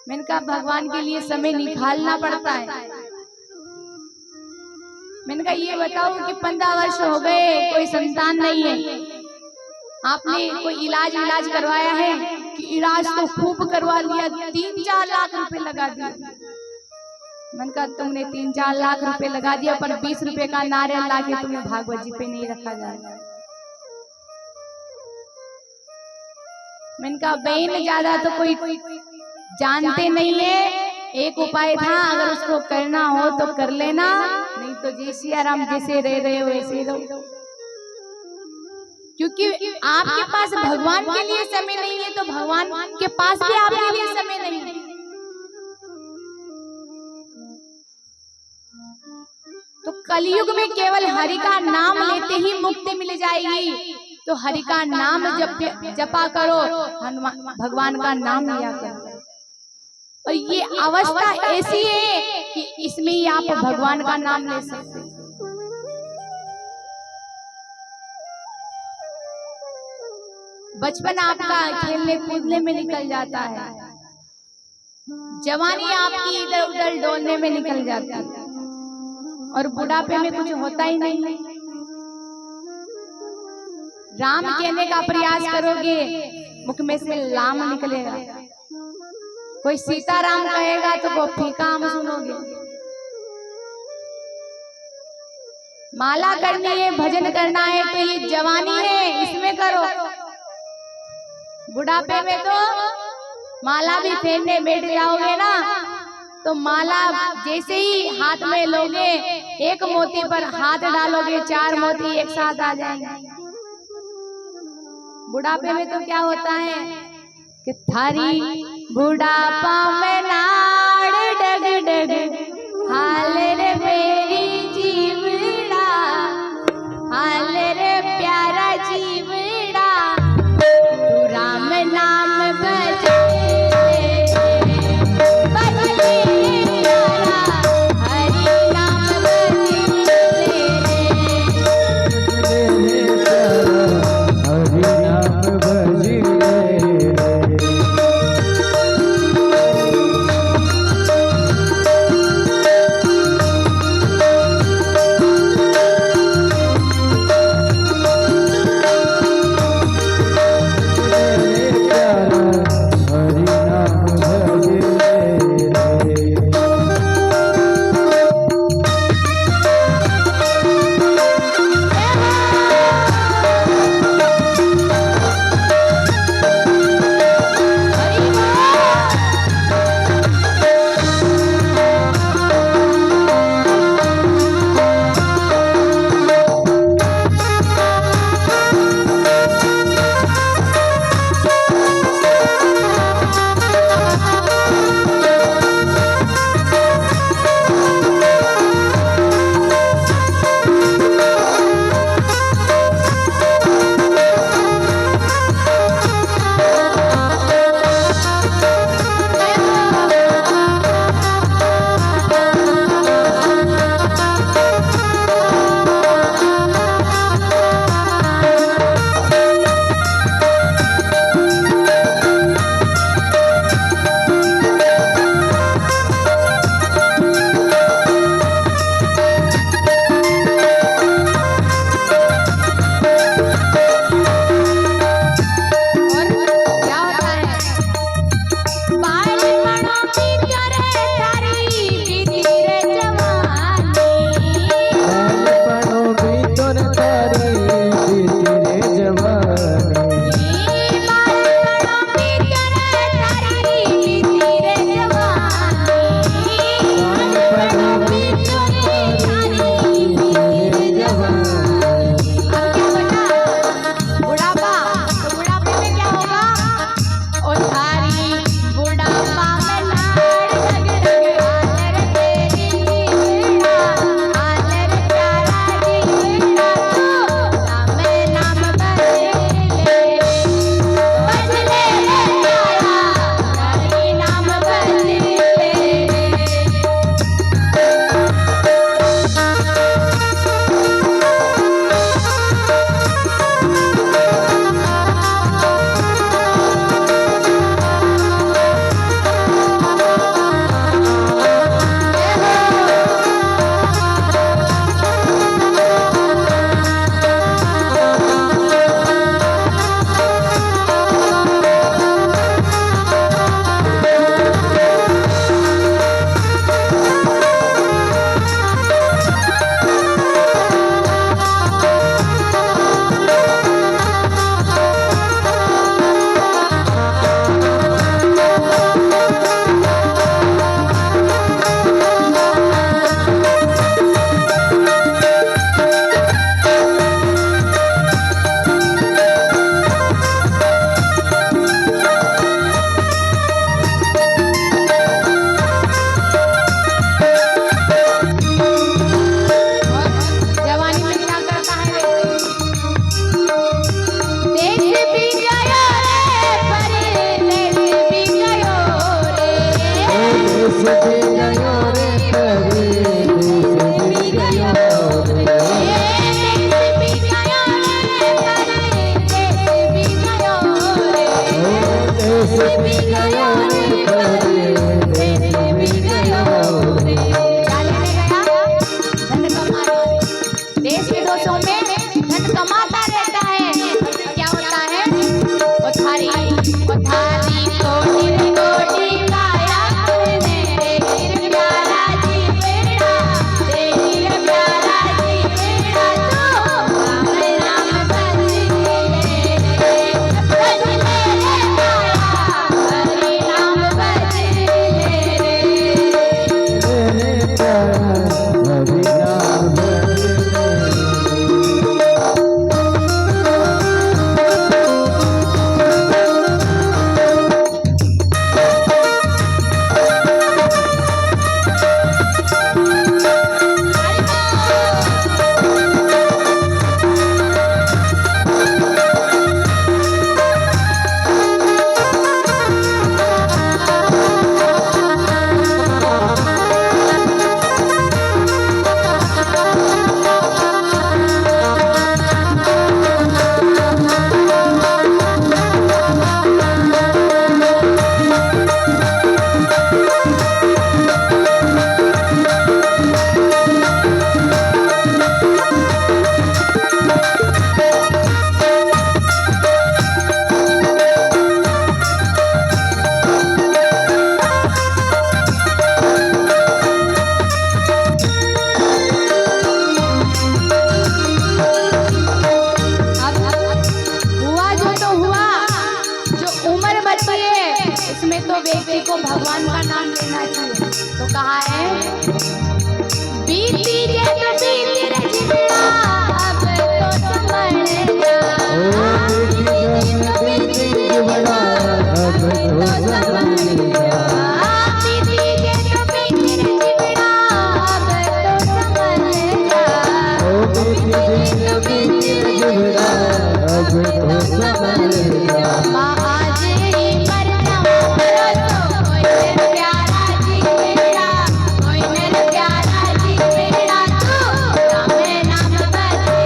मैंने कहा भगवान के लिए समय निकालना पड़ता है। मैंने कहा ये बताओ कि 15 वर्ष हो गए कोई संतान नहीं है, आपने कोई इलाज करवाया है? कि इलाज तो खूब करवा लिया, 3-4 लाख रुपए लगा दिए। मैंने कहा तुमने 3-4 लाख रुपए लगा दिया पर 20 रुपए का नारियल लाके तुम्हें भागवत जी पे नहीं रखा जाएगा। मैंने कहा बहन ज्यादा तो कोई जानते नहीं है। एक उपाय था, अगर उसको करना हो तो कर लेना, नहीं तो जय सिया राम, जैसे रह रहे हो वैसे रहो। क्योंकि आपके पास भगवान के लिए समय नहीं है तो भगवान के पास भी आपके लिए समय नहीं है। तो कलयुग में केवल हरि का नाम लेते ही मुक्ति मिल जाएगी। तो हरि का नाम जपा करो, भगवान का नाम लिया करो। और ये अवस्था ऐसी है कि इसमें ही आप भगवान का नाम ले सकते। बचपन आपका खेलने कूदने में निकल जाता है, जवानी आपकी इधर उधर डोलने में निकल जाती है और बुढ़ापे में कुछ होता ही नहीं। राम कहने का प्रयास करोगे, मुख में से लाम निकलेगा। कोई सीताराम कहेगा तो वो फीका आम सुनोगे। माला करनी है, भजन करना है तो ये जवानी है इसमें करो। बुढ़ापे में तो माला भी पहनने बैठ जाओगे ना तो माला जैसे ही हाथ में लोगे, एक मोती पर हाथ डालोगे, 4 मोती एक साथ आ जाएंगे। बुढ़ापे में तो क्या होता है कि थारी बुढ़ापा में नाड़ डग डग हाल रे मेरी जीवड़ा, हाल रे प्यारा जीवड़ा, तू राम नाम बजे बचिए, इसमें तो व्यक्ति को भगवान का नाम लेना चाहिए। तो कहा है बीती जे तो बीती रे जीवना, अब तो संभल जा। बीती जे तो बीती रे जीवना, अब तो संभल जा। बीती जे तो बीती रे जीवना, अब तो संभल जा। बीती जे तो बीती रे जीवना, अब तो संभल जा। आज ही मर जाऊं परसों कोई मेरा प्यारा जी मेरा, कोई मेरा प्यारा जी मेरा, तू राम नाम बजे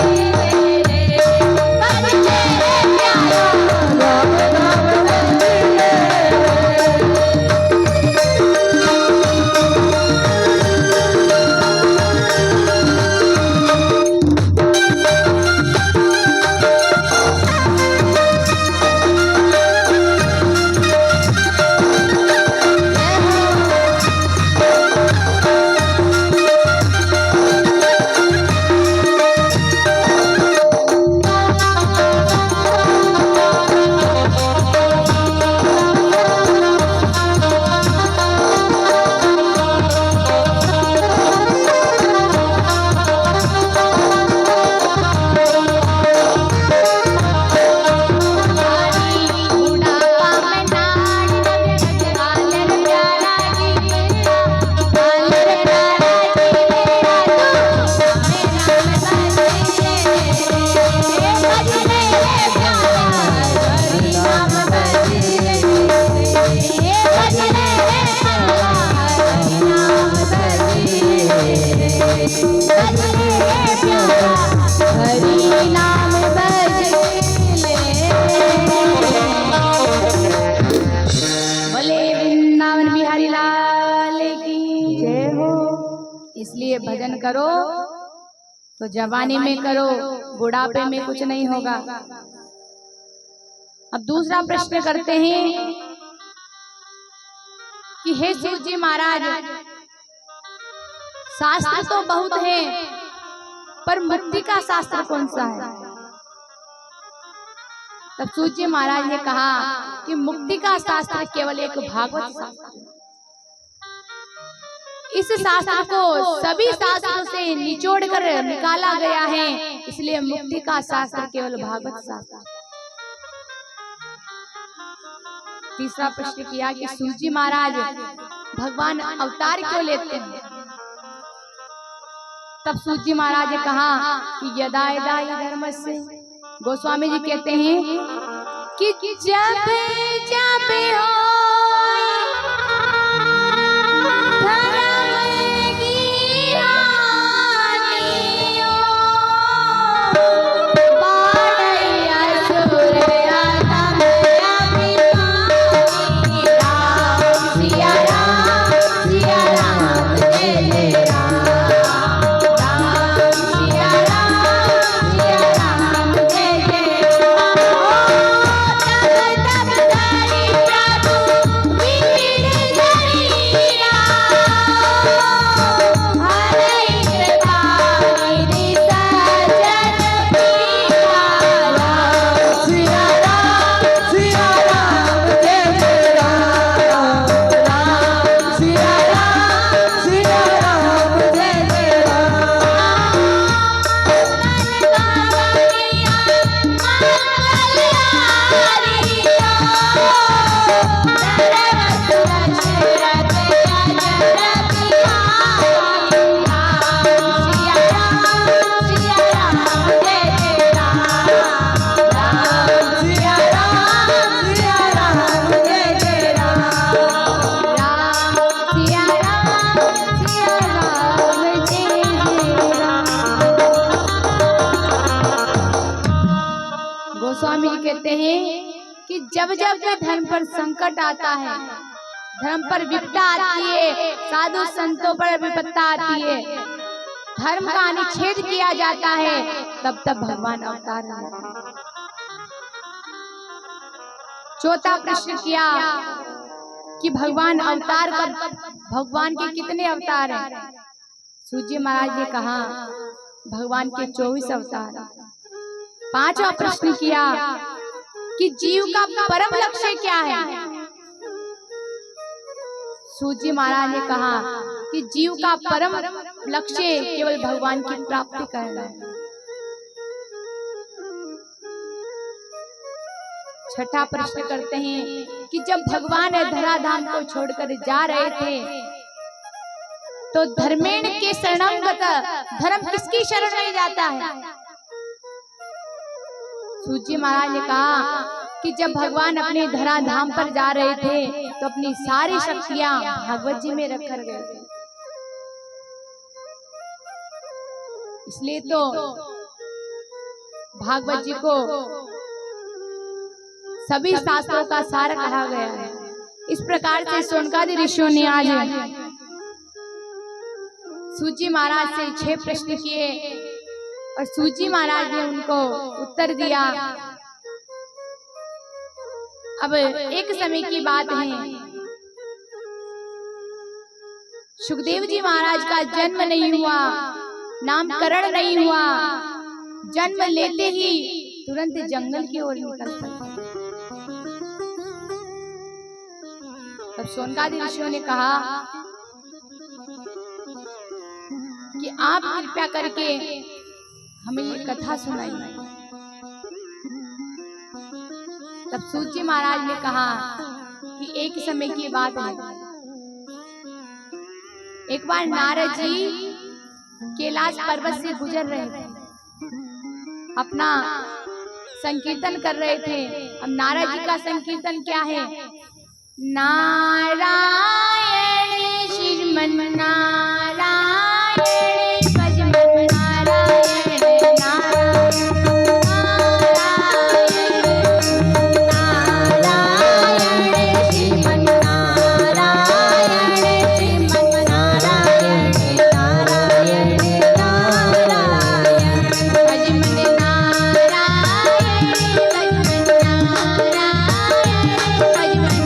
रे, बजे रे प्यारा, राम नाम बजे रे। इसलिए भजन करो तो जवानी में करो, बुढ़ापे में कुछ नहीं होगा। अब दूसरा प्रश्न करते हैं कि हे शिव जी महाराज, शास्त्र तो बहुत है पर मुक्ति का शास्त्र कौन सा है? तब शिव जी महाराज ने कहा कि मुक्ति का शास्त्र केवल एक भागवत शास्त्र है। इस शास्त्र को सभी शास्त्रों से निचोड़ कर निकाला गया है, इसलिए मुक्ति का शास्त्र केवल भागवत शास्त्र। तीसरा प्रश्न किया कि शिव जी महाराज भगवान अवतार क्यों लेते हैं? तब शिव जी महाराज ने कहा कि यदा यदा हि धर्मस्य, गोस्वामी जी कहते हैं कि जब जब हो गोस्वामी जी कहते हैं कि जब जब भी धर्म पर संकट आता है, धर्म पर विपदा आती है, साधु संतों पर विपत्ता आती है, धर्म का अनुच्छेद किया जाता है, तब तब भगवान अवतार लेते हैं। चौथा प्रश्न किया कि भगवान अवतार कब, भगवान के कितने अवतार हैं? शिव जी महाराज ने कहा भगवान के 24 अवतार। पांचवा प्रश्न किया कि जीव का परम लक्ष्य क्या है। सूत जी महाराज ने कहा कि जीव का परम लक्ष्य केवल भगवान की प्राप्ति करना है। छठा प्रश्न करते हैं कि जब भगवान धराधाम को छोड़कर जा रहे थे तो धर्मेण के शरणम गत, धर्म किसकी शरण में जाता है। सूत जी महाराज ने कहा कि जब भगवान अपने धराधाम पर जा रहे थे तो अपनी सारी शक्तियां भागवत जी में रखकर गए थे। इसलिए तो भागवत जी को सभी शास्त्रों का सार कहा गया है। इस प्रकार से शौनकादि ऋषियों ने आज सूत जी महाराज से 6 प्रश्न किए और सूत जी महाराज ने उनको उत्तर दिया। अब एक समय की बात है, सुखदेव जी महाराज का जन्म नहीं हुआ, नामकरण नहीं हुआ, जन्म लेते ही तुरंत जंगल की ओर निकल पड़े। तब शौनकादि ऋषियों ने कहा कि आप कृपया करके हमें ये कथा सुनाइए। तब सूत जी महाराज ने कहा कि एक समय की बात है, एक बार नारद जी कैलाश पर्वत से गुजर रहे थे, अपना संकीर्तन कर रहे थे। अब नारद जी का संकीर्तन क्या है? नारायण श्रीमन नारायण भजमन नारायण नारायण नारायण श्रीमन नारायण श्रीमन नारायण नारायण नारायण भजमन नारायण भजमन नारायण भजमन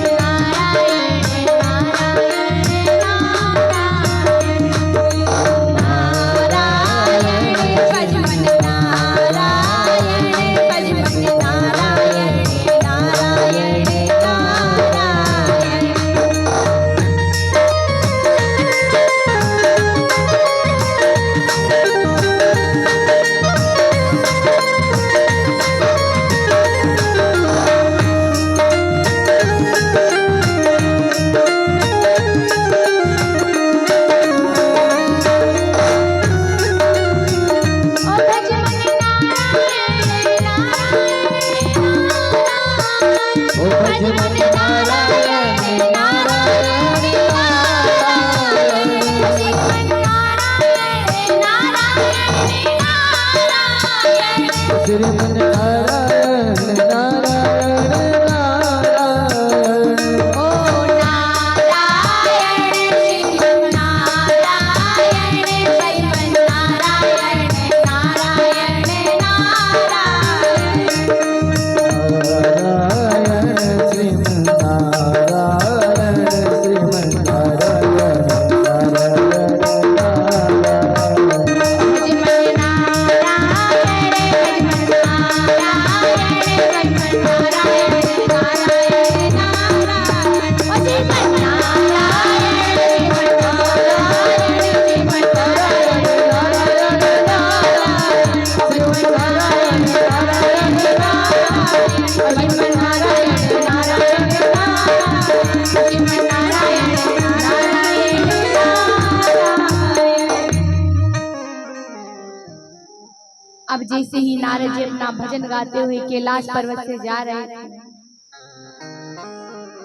अब जैसे ही नारद जी अपना भजन गाते हुए कैलाश पर्वत से जा रहे थे,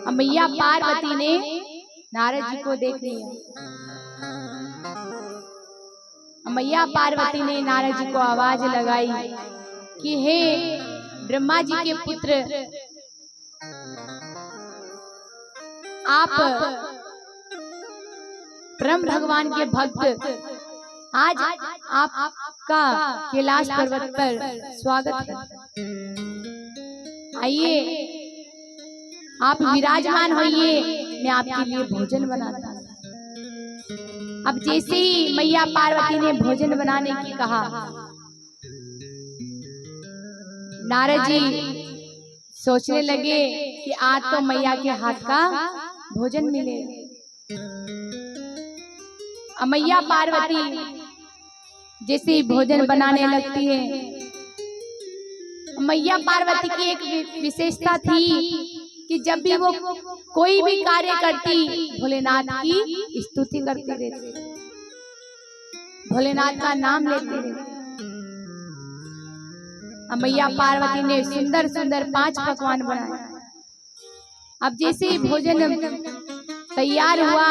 अब मैया पार्वती ने नारद जी को देख लिया। मैया पार्वती ने नारद जी को आवाज लगाई कि हे ब्रह्मा जी के पुत्र, आप ब्रह्म भगवान के भक्त, आज आपका कैलाश पर्वत पर स्वागत है। आइए आप विराजमान होइए, मैं आपके लिए भोजन बनाता हूं। अब जैसे ही मैया पार्वती ने भोजन बनाने की कहा, नारद जी सोचने लगे कि आज तो मैया के हाथ का भोजन मिले। मैया पार्वती जैसे ही भोजन बनाने लगती है, मैया पार्वती की एक विशेषता थी कि जब भी वो कोई भी कार्य करती भोलेनाथ की स्तुति करती रहती, भोलेनाथ का नाम लेती रहती। मैया पार्वती ने सुंदर सुंदर 5 पकवान बनाए। अब जैसे ही भोजन तैयार हुआ,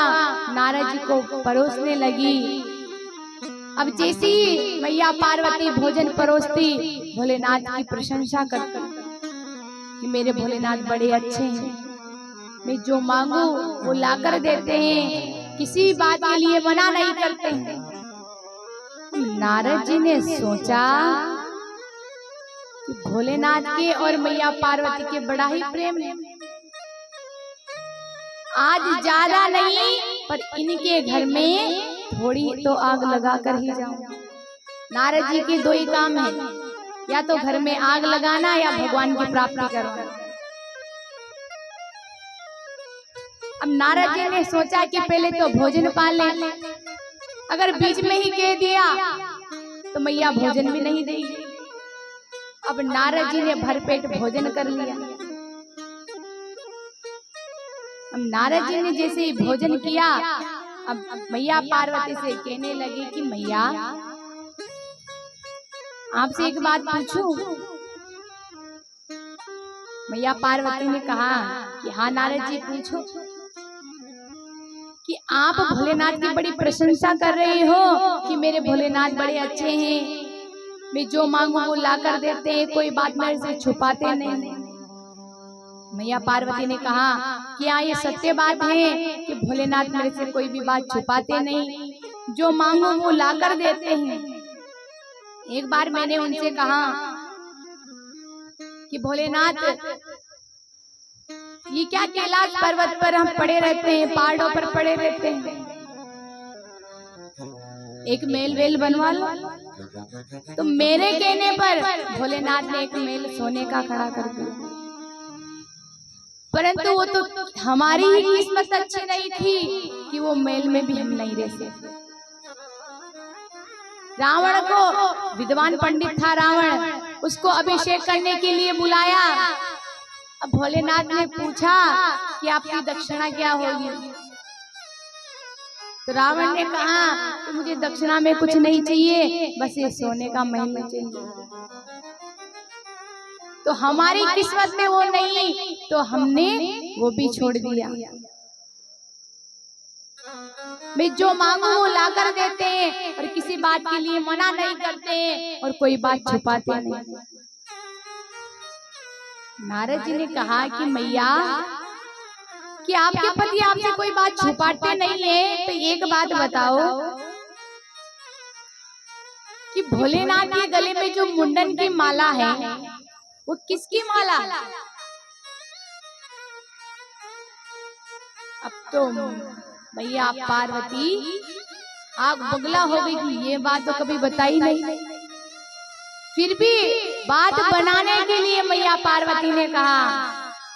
नारद जी को परोसने लगी। अब जैसे ही मैया पार्वती भोजन परोसती, भोलेनाथ की प्रशंसा करती कि मेरे भोलेनाथ बड़े अच्छे हैं, मैं जो मांगू वो लाकर देते हैं, किसी बात के लिए मना नहीं करते हैं। नारद जी ने सोचा कि भोलेनाथ के और मैया पार्वती के बड़ा ही प्रेम है, आज ज्यादा नहीं पर इनके घर में थोड़ी तो आग लगा कर ही जाऊं। नारद जी के 2 ही काम है, या तो घर में आग लगाना या भगवान की प्राप्ति करना। अब नारद जी ने सोचा कि पहले तो भोजन पा ले, अगर बीच में ही कह दिया तो मैया भोजन भी नहीं देगी। अब नारद जी ने भरपेट भोजन कर लिया। अब नारद जी ने जैसे ही भोजन किया, अब मैया पार्वती से कहने लगी कि मैया आपसे एक बात पूछूं? मैया पार्वती ने कहा कि हाँ नारद जी पूछो। कि आप भोलेनाथ की बड़ी प्रशंसा कर रहे हो कि मेरे भोलेनाथ बड़े अच्छे हैं, मैं जो मांगू वो ला कर देते हैं, कोई बात मेरे से छुपाते नहीं। मैया पार्वती ने कहा क्या ये सत्य बात है कि भोलेनाथ मेरे से कोई भी बात छुपाते नहीं, जो मांगो वो ला कर देते हैं? एक बार मैंने उनसे कहा कि भोलेनाथ ये क्या कैलाश पर्वत पर हम पड़े रहते हैं, पहाड़ों पर पड़े रहते हैं, एक मेल वेल बनवा लो। तो मेरे कहने पर भोलेनाथ ने एक मेल सोने का खड़ा कर दिया, परंतु वो तो हमारी ही किस्मत अच्छी नहीं थी कि वो मेल में भी हम नहीं रह सकते। रावण को, विद्वान पंडित था रावण, उसको अभिषेक करने के लिए बुलाया। अब भोलेनाथ ने पूछा कि आपकी दक्षिणा क्या होगी? तो रावण ने कहा कि मुझे दक्षिणा में कुछ नहीं चाहिए, बस ये सोने का महल चाहिए। तो हमारी किस्मत में वो नहीं, तो हमने वो भी छोड़ दिया। मैं जो मांगू वो ला कर देते हैं और किसी बात के लिए मना नहीं करते हैं और कोई बात छुपाते नहीं। नारद जी ने कहा कि मैया कि आपके पति आपसे कोई बात छुपाते नहीं है, तो एक बात बताओ कि भोलेनाथ के गले में जो मुंडन की माला है वो किसकी माला? अब तो मैया पार्वती आग बगला हो गई कि ये बात तो कभी बताई नहीं। फिर भी बात बनाने के लिए मैया पार्वती ने कहा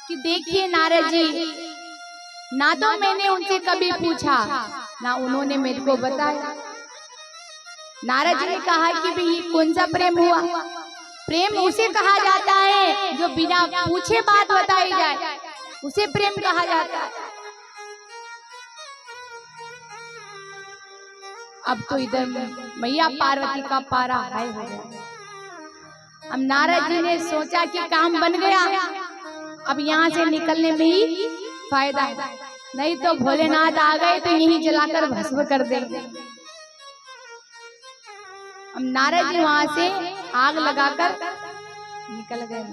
कि देखिए नारद जी, ना तो मैंने उनसे कभी पूछा ना उन्होंने मेरे को बताया। नारद जी ने कहा कि भाई कौन सा प्रेम हुआ? प्रेम उसे कहा जाता है जो बिना पूछे बात बताई जाए, उसे प्रेम कहा जाता है। अब तो इधर मैया पार्वती का पारा हाय हो गया। अब नारद जी ने सोचा कि काम बन गया, अब यहाँ से निकलने में ही फायदा है, नहीं तो भोलेनाथ आ गए तो यहीं जलाकर भस्म कर देंगे। अब नारद जी वहां से आग लगाकर निकल गए।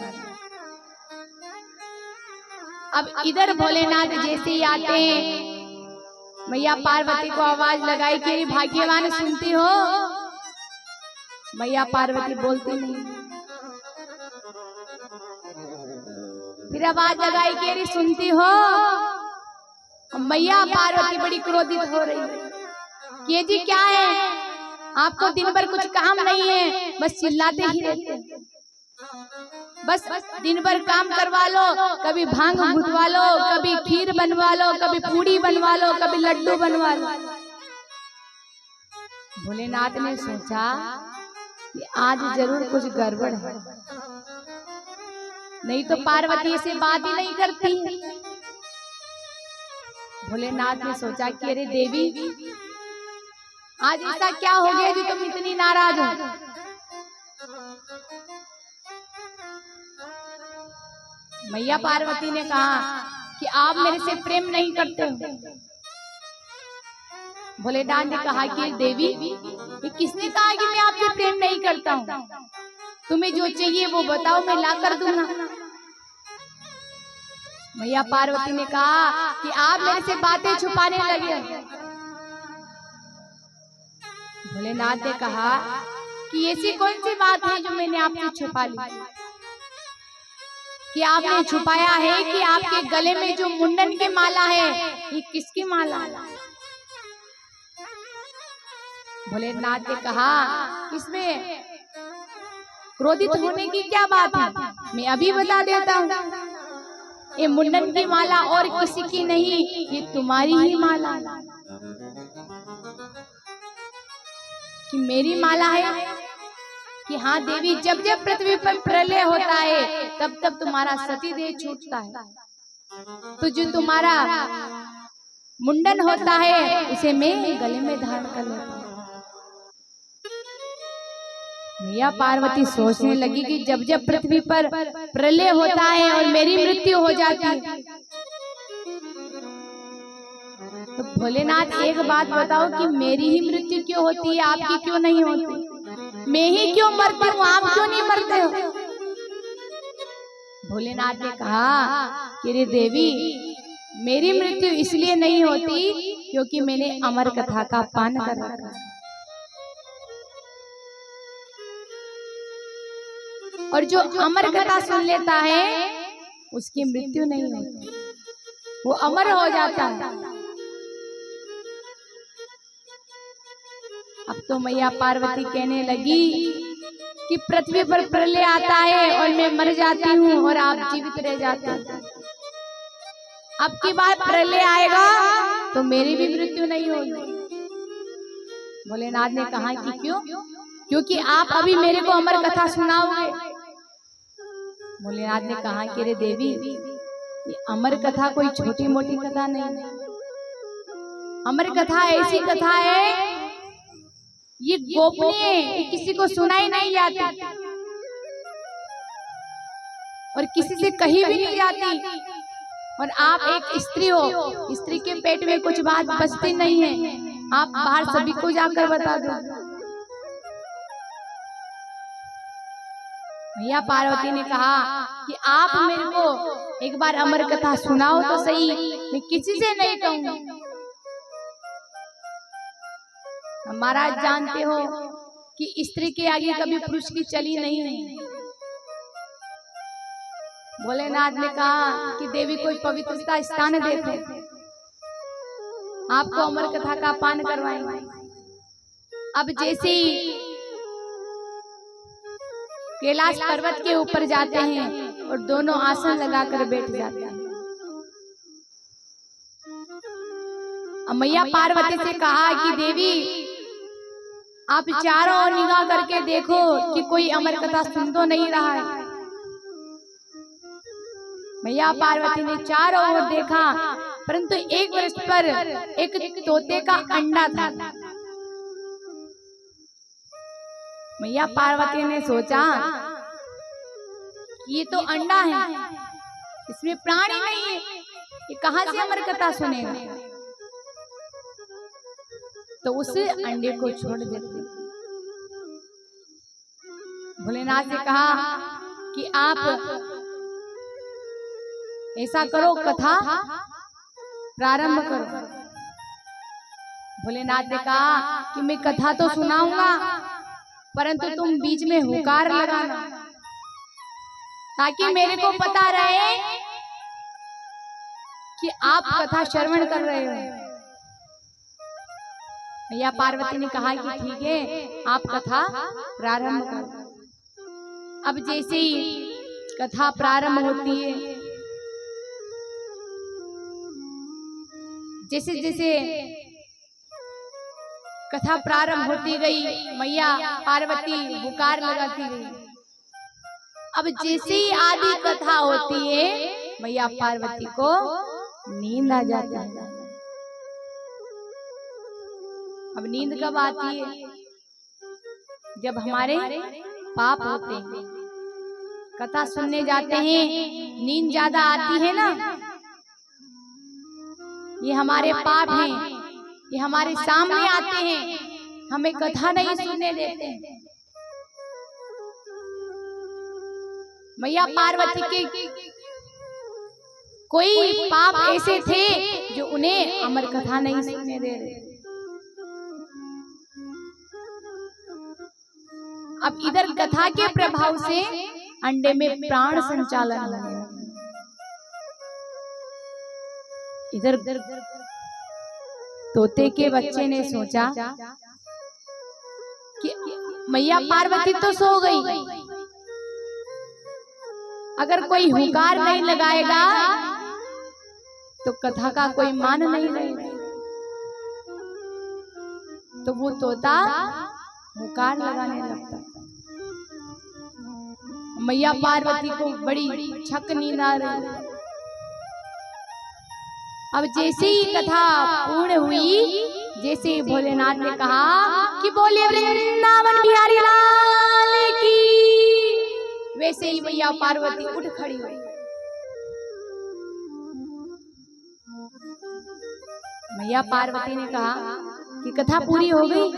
अब इधर भोलेनाथ जैसे ही आते हैं, मैया पार्वती को आवाज लगाई कि भाग्यवान सुनती हो? मैया पार्वती बोलती नहीं। फिर आवाज लगाई कि अरे सुनती हो? मैया पार्वती बड़ी क्रोधित हो रही है कि जी क्या है, आपको दिन भर कुछ काम नहीं है, बस चिल्लाते ही रहते हैं, बस दिन भर काम करवा लो, कभी भांग घुटवा लो, कभी खीर बनवा लो, कभी पूड़ी बनवा लो, कभी लड्डू बनवा लो। भोलेनाथ ने सोचा कि आज जरूर कुछ गड़बड़ है, नहीं तो पार्वती से बात ही नहीं करती। भोलेनाथ ने सोचा कि अरे देवी, आज ऐसा क्या हो गया जो तुम इतनी नाराज हो? मैया पार्वती ने कहा कि आप मेरे से प्रेम नहीं करते हो। भोलेनाथ ने कहा कि देवी, ये किसने कहा कि मैं आपसे प्रेम नहीं करता हूँ? तुम्हें जो चाहिए वो बताओ, मैं ला कर दूंगा। मैया पार्वती ने कहा कि आप मेरे से बातें छुपाने लगे। भोलेनाथ ने कहा कि ऐसी कौन सी बात है जो मैंने आपसे छुपा ली? कि आपने छुपाया है कि आपके गले में जो मुंडन की माला है, ये किसकी माला है? भोलेनाथ ने कहा, इसमें क्रोधित होने की क्या बात है, मैं अभी बता देता हूँ। ये मुंडन की माला और किसी की नहीं, ये तुम्हारी ही माला है। कि मेरी माला है? कि हाँ देवी, जब जब पृथ्वी पर प्रलय होता है तब तब तुम्हारा सती देह छूटता है, तो जो तुम्हारा मुंडन होता है उसे मैं गले में धारण कर लेता हूँ। मैया पार्वती सोचने लगी कि जब जब पृथ्वी पर प्रलय होता है और मेरी मृत्यु हो जाती है, तो भोलेनाथ एक बात बताओ कि मेरी ही मृत्यु क्यों होती है, आपकी क्यों नहीं होती? मैं ही क्यों मरती हूँ, आप क्यों नहीं मरते हो? भोलेनाथ ने कहा कि रे देवी, मेरी मृत्यु इसलिए नहीं होती क्योंकि मैंने अमर कथा का पान कर रखा है। और जो अमर कथा सुन लेता है उसकी मृत्यु नहीं होती, वो अमर हो जाता है। अब तो मैया पार्वती कहने लगी कि पृथ्वी पर प्रलय आता है और मैं मर जाती हूँ और आप जीवित रह जाते हैं। अब की बार प्रलय आएगा तो मेरी भी मृत्यु नहीं होगी। भोलेनाथ ने कहा कि क्यों? क्योंकि आप अभी मेरे को अमर कथा सुनाओगे। भोलेनाथ ने कहा कि रे देवी, ये अमर कथा कोई छोटी मोटी कथा नहीं, अमर कथा ऐसी कथा है, ये गोपनीय, ये किसी को सुनाई नहीं जाती और किसी से कही भी नहीं जाती। और आप एक स्त्री हो, स्त्री के पेट में कुछ बात बचती नहीं है, आप बाहर सभी को जाकर बता दो। मैया पार्वती ने कहा कि आप मेरे को एक बार अमर कथा सुनाओ तो सही, मैं किसी से नहीं कहूंगी। महाराज जानते हो कि स्त्री के आगे कभी पुरुष की चली नहीं है। भोलेनाथ ने कहा कि देवी कोई पवित्रता स्थान देखो, आपको अमर कथा का पान करवाएंगे। अब जैसे ही कैलाश पर्वत के ऊपर जाते हैं और दोनों आसन लगाकर बैठ जाते हैं, मैया पार्वती से कहा कि देवी, आप चारों ओर निगाह करके देखो कि कोई अमर कथा सुन तो नहीं रहा है। मैया पार्वती ने चारों ओर देखा, परंतु एक वृक्ष पर एक तोते का अंडा था। मैया पार्वती ने सोचा ये तो अंडा है, इसमें प्राण ही नहीं है, ये कहां से अमर कथा सुनेगा? तो उस अंडे को छोड़ देते। भोलेनाथ ने कहा कि आप ऐसा करो, कथा प्रारंभ करो। भोलेनाथ ने कहा कि मैं कथा तो सुनाऊंगा, परंतु तुम बीच में हुकार लगाना, ताकि मेरे को पता रहे कि आप कथा श्रवण कर रहे हो। मैया पार्वती ने कहा कि ठीक है, आप कथा प्रारंभ करो। अब जैसे ही कथा प्रारंभ होती है, जैसे जैसे कथा प्रारंभ होती गई, मैया पार्वती पुकार लगाती गई। अब जैसे ही आदि कथा होती है, मैया पार्वती को नींद आ जाती है। अब नींद कब आती है? जब हमारे पाप होते हैं, कथा सुनने जाते हैं, नींद ज्यादा आती है ना, ये हमारे पाप हैं, ये हमारे सामने आते हैं, हमें कथा नहीं सुनने देते हैं। मैया पार्वती के कोई पाप ऐसे थे जो उन्हें अमर कथा नहीं सुनने दे रहे। अब इधर कथा के प्रभाव से अंडे में प्राण संचालन हो गया। इधर तोते के बच्चे ने सोचा कि मैया पार्वती तो सो गई, अगर कोई हुंकार नहीं लगाएगा तो कथा का कोई मान नहीं रहेगा। तो वो तोता हुंकार लगाने लगता। मैया पार्वती को बड़ी छक नींद आ रही। अब जैसे ही कथा पूर्ण हुई, जैसे ही भोलेनाथ ने कहा कि बोले वृंदावन बिहारी लाल की, वैसे ही मैया पार्वती उठ खड़ी हुई। मैया पार्वती ने कहा कि कथा पूरी हो गई,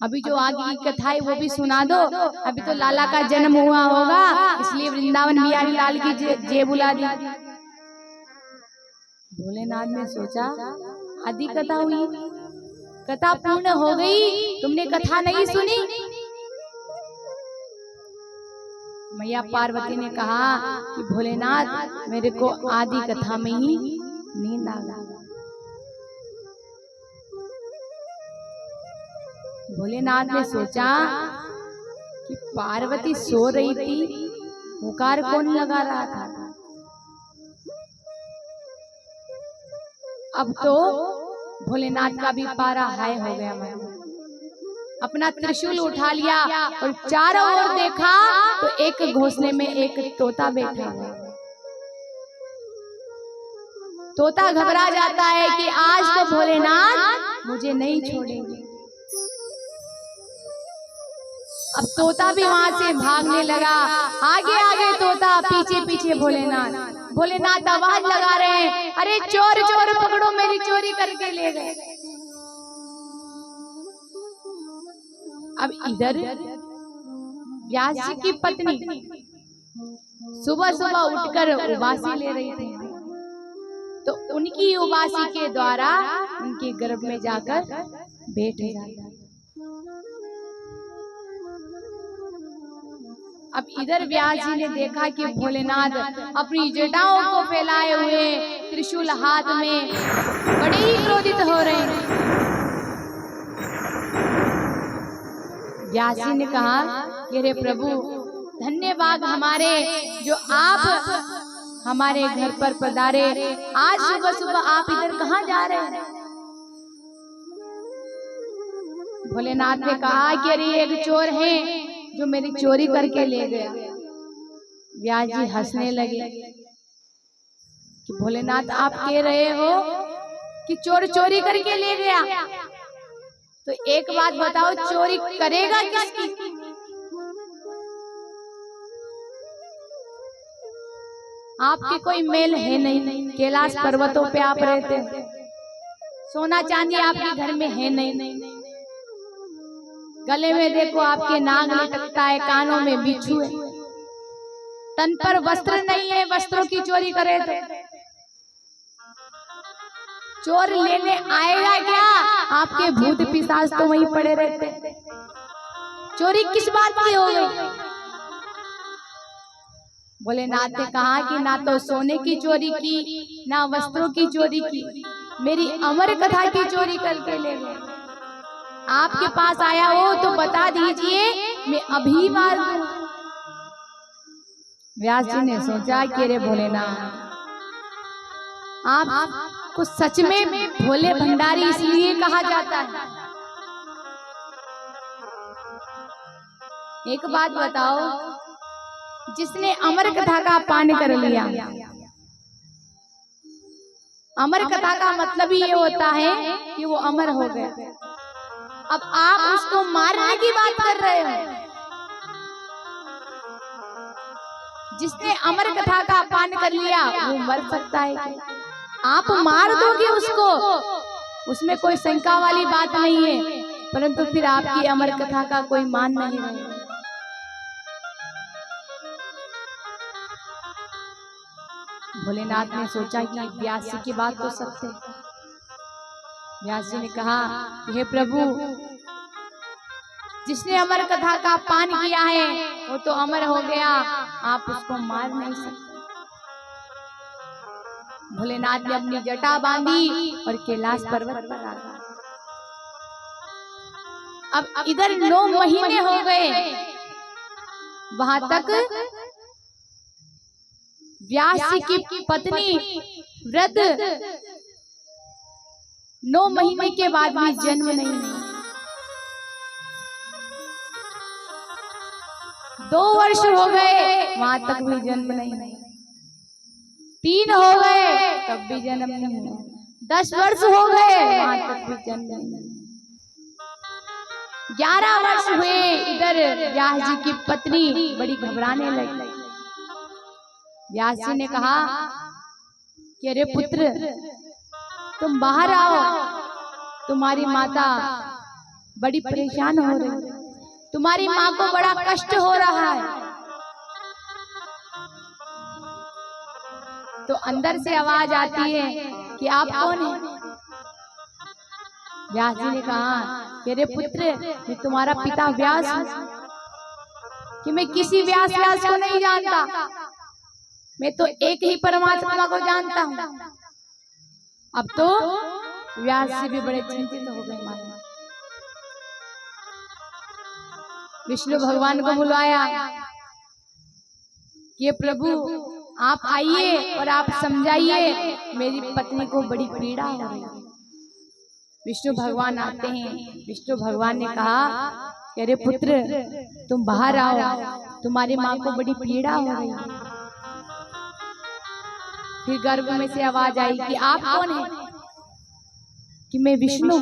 अभी जो आगे की कथा है वो भी सुना दो। अभी तो लाला का जन्म हुआ होगा, इसलिए वृंदावन बिहारी लाल की जय बुला दी। भोलेनाथ ने सोचा आदि कथा हुई, कथा पूर्ण हो गई, तुमने कथा नहीं सुनी। मैया पार्वती ने कहा कि भोलेनाथ मेरे को आदि कथा में ही नींद आ गई। भोलेनाथ ने सोचा कि पार्वती सो रही थी, हुंकार कौन लगा रहा था। अब तो भोलेनाथ का भी पारा हाय हो गया। मैं अपना त्रिशूल उठा लिया और चारों ओर देखा तो एक घोंसले में एक तोता बैठा हुआ। तोता घबरा जाता है कि आज तो भोलेनाथ मुझे नहीं छोड़ेंगे। अब तोता भी वहां से भागने लगा, आगे आगे तोता, पीछे पीछे भोलेनाथ। भोलेनाथ आवाज लगा रहे हैं, अरे चोर चोर पकड़ो, मेरी चोरी करके ले गए। अब इधर व्यास जी की पत्नी सुबह सुबह उठकर उबासी ले रही थी, तो उनकी उबासी के द्वारा उनके गर्भ में जाकर बैठ जाता। अब इधर व्यास जी ने देखा कि भोलेनाथ अपनी जटाओं को फैलाए हुए, त्रिशूल हाथ में, बड़े ही क्रोधित हो रहे हैं। व्यास जी ने कहा कि अरे प्रभु, धन्यवाद हमारे जो आप हमारे घर पर पधारे। आज सुबह सुबह आप इधर कहाँ जा रहे हैं? भोलेनाथ ने कहा कि अरे एक चोर है जो मेरी चोरी करके ले गया। व्यास जी हंसने लगे कि भोलेनाथ आप कह रहे हो कि चोर चोरी करके ले गया, तो एक बात बताओ, चोरी करेगा किसकी? आपके कोई मेल है नहीं, कैलाश पर्वतों पे आप रहते हैं, सोना चांदी आपके घर में है नहीं, गले में देखो आपके नाग लटकता है, कानों में बिच्छू है, तन पर वस्त्र नहीं है, वस्त्रों की चोरी करे तो चोर लेने आएगा क्या? आपके भूत पिशाच तो वहीं पड़े रहते। चोरी किस बात की हो गई? भोलेनाथ ने कहा कि ना तो सोने की चोरी की, ना वस्त्रों की चोरी की, मेरी अमर कथा की चोरी करके ले गए। आपके पास आया हो तो बता दीजिए, मैं अभी मार दूं। व्यास जी ने सोचा कि रे भोलेनाथ, आपको सच में भोले भंडारी इसलिए कहा जाता है। एक बात बताओ, जिसने अमर कथा का पान कर लिया, अमर कथा का मतलब ही ये होता है कि वो अमर हो गया। अब आप उसको मारने की बात कर रहे हो। जिसने अमर कथा का पान कर लिया वो मर सकता है क्या? आप मार दोगे उसको, उसमें कोई शंका वाली बात नहीं है, परंतु फिर आपकी अमर कथा का कोई मान नहीं रहेगा। भोलेनाथ ने सोचा कि व्यास जी की बात तो सत्य है। व्यास जी ने कहा, हे प्रभु, जिसने अमर कथा का पान किया है वो तो अमर हो गया, आप उसको मार नहीं सकते। भोलेनाथ ने अपनी जटा बांधी और कैलाश पर्वत पर आ गए। अब इधर 9 महीने हो गए, वहां तक व्यास जी की पत्नी व्रत 9 महीने के बाद भी जन्म नहीं हुआ। 2 वर्ष हो गए, वहां तक भी जन्म नहीं। 3 हो गए, तब भी जन्म नहीं हुआ। 10 वर्ष हो गए, वहां तक भी जन्म नहीं। 11 वर्ष हुए, इधर व्यास जी की पत्नी बड़ी घबराने लगी। व्यास जी ने कहा कि अरे पुत्र, तुम बाहर आओ, तुम्हारी माता बड़ी परेशान हो रही है, तुम्हारी माँ को बड़ा कष्ट हो रहा है। तो अंदर से आवाज आती है कि आप कौन हैं? व्यास जी ने कहा कि अरे पुत्र, मैं तुम्हारा पिता व्यास हूं, कि मैं किसी व्यास को नहीं जानता, मैं तो एक ही परमात्मा को जानता हूं। अब तो व्यास जी भी बड़े चिंतित हो गए। मानो विष्णु भगवान को बुलाया कि प्रभु आप आइए और आप समझाइए, मेरी पत्नी को बड़ी पीड़ा हो रही है। विष्णु भगवान आते हैं। विष्णु भगवान ने कहा कि अरे पुत्र, तुम बाहर आओ, तुम्हारी माँ को बड़ी पीड़ा हो रही है। फिर गर्भ में से आवाज आई कि आप कौन हैं? कि मैं विष्णु,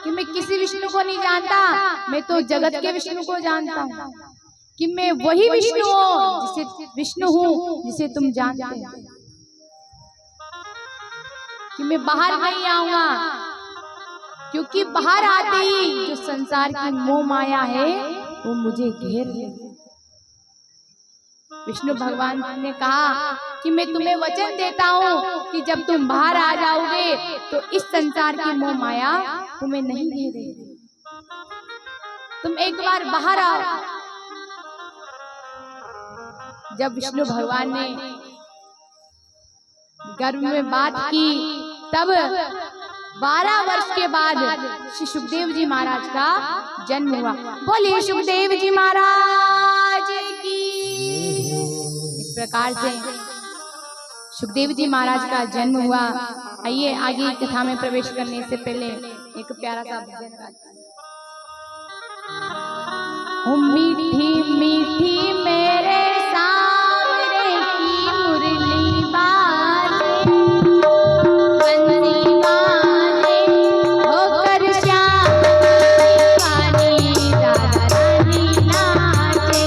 कि मैं किसी विष्णु को नहीं जानता, मैं तो जगत के विष्णु को जानता हूँ, कि मैं वही विष्णु हूँ जिसे तुम जानते हो, कि मैं बाहर नहीं आऊंगा, क्योंकि बाहर आते ही जो संसार की मोह माया है वो मुझे घेर लेगी। विष्णु भगवान ने कहा कि मैं तुम्हें वचन देता हूँ कि जब तुम बाहर आ जाओगे तो इस संसार की मोह माया तुम्हें नहीं घेरेगी। तुम एक बार बाहर आओ। जब विष्णु भगवान ने गर्भ में बात की, तब 12 वर्ष के बाद श्री सुखदेव जी महाराज का जन्म हुआ। बोलिए सुखदेव जी महाराज की। इस प्रकार से सुखदेव जी महाराज का जन्म हुआ। आइए आगे कथा में प्रवेश करने से पहले एक प्यारा सा भजन गाते हैं। मीठी मीठी मेरे सामने की मुरली बाजे, बंसी बाजे होकर श्याम रानी राधा रानी नाचे।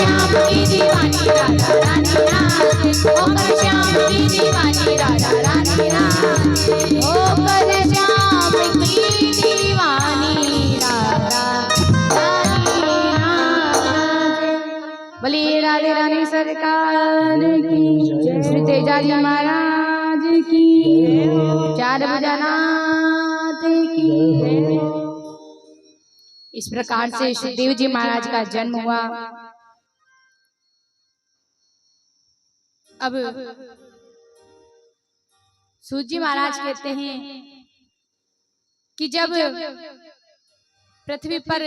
श्याम की दीवानी राधा रानी नाचे, होकर श्याम की दीवानी राधा रानी नाचे, होकर श्याम की दीवानी राधा रानी नाचे। बोलिए राधे रानी सरकार की जय, श्री तेजाजी महाराज की, चार भुजानाथ की जय। इस प्रकार से सुखदेव जी महाराज का जन्म हुआ। अब सूत जी महाराज कहते हैं कि जब पृथ्वी पर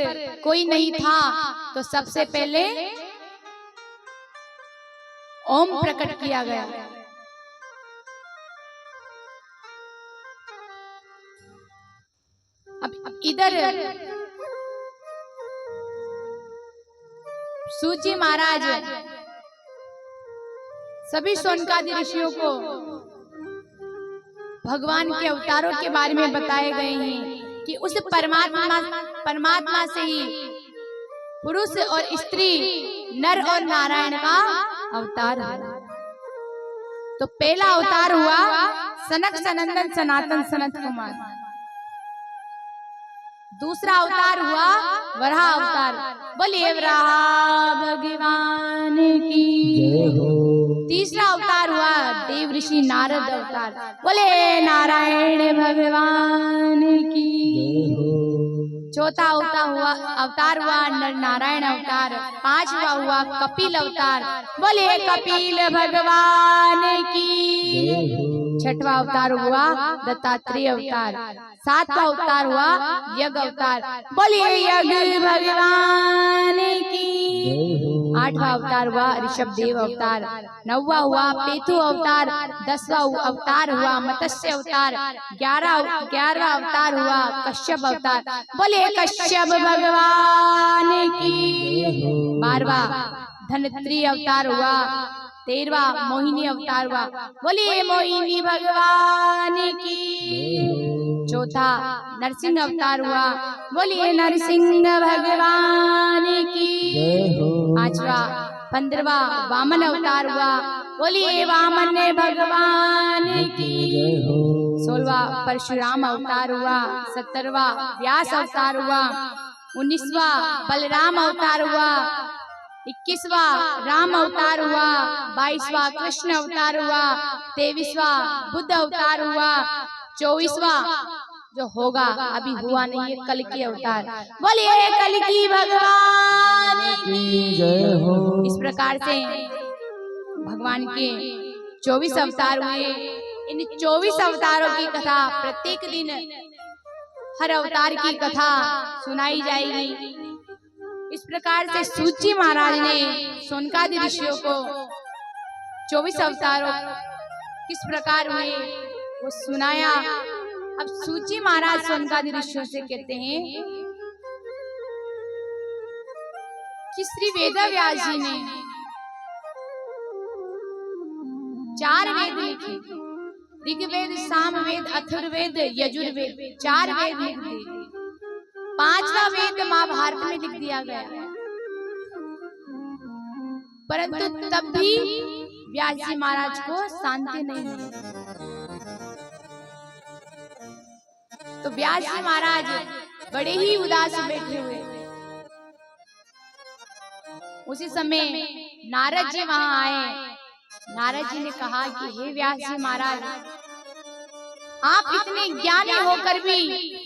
कोई नहीं था तो सबसे पहले ओम प्रकट किया गया। अब इधर सूत जी महाराज सभी सोनकादि ऋषियों को भगवान के अवतारों के बारे में बताए गए हैं कि उस परमात्मा से ही पुरुष और स्त्री, नर और नारायण का अवतार हुआ। तो पहला अवतार हुआ सनक सनंदन सनातन सनत कुमार, दूसरा अवतार हुआ वराह अवतार, बोलिए वराह भगवान की जय हो। तीसरा अवतार हुआ देव ऋषि नारद अवतार, बोले नारायण भगवान की जय हो। चौथा अवतार हुआ नर नारायण अवतार, पांचवा हुआ कपिल अवतार, बोले कपिल भगवान की जय हो। छठवा अवतार हुआ दत्तात्रेय अवतार, सातवां अवतार हुआ यज्ञ अवतार, बोलिए यज्ञ भगवान की। आठवां अवतार हुआ ऋषभ देव अवतार, नौवां हुआ पेतु अवतार, 10वां अवतार हुआ मत्स्य अवतार, 11वां अवतार हुआ कश्यप अवतार, बोलिए कश्यप भगवान की। 12वां धनत्री अवतार हुआ, 13वां मोहिनी अवतार हुआ, बोलिए मोहिनी भगवान की। चौथा नरसिंह अवतार हुआ, बोलिए नरसिंह भगवान की। 5वां 15वां वामन अवतार हुआ, बोलिए वामन भगवान की। 16वां परशुराम अवतार हुआ, 17वां व्यास अवतार हुआ, 19वां बलराम अवतार हुआ, 21वां राम अवतार हुआ, 22वां कृष्ण अवतार हुआ, 23वां बुद्ध अवतार हुआ, 24वां जो होगा अभी हुआ नहीं है कल की अवतार, बोलिए कल की भगवान की जय हो। इस प्रकार से भगवान के 24 अवतार हुए। इन 24 अवतारों की कथा प्रत्येक दिन हर अवतार की कथा सुनाई जाएगी। इस प्रकार से सूत जी महाराज ने सोनकादि ऋषियों को 24 अवतारों किस प्रकार हुए वो सुनाया। अब सूत जी महाराज सोनकादि ऋषियों से कहते हैं कि श्री वेदव्यास जी ने 4 वेद लिखे, ऋग्वेद, सामवेद, अथर्ववेद, यजुर्वेद, 4 वेद लिख दिए। 5वां वेद महाभारत में लिख दिया गया, परंतु तब भी व्यास जी महाराज को शांति नहीं मिली। तो व्यास जी महाराज बड़े ही उदास बैठे हुए। उसी समय नारद जी वहां आए। नारद जी ने कहा कि हे व्यास जी महाराज, आप इतने ज्ञानी होकर भी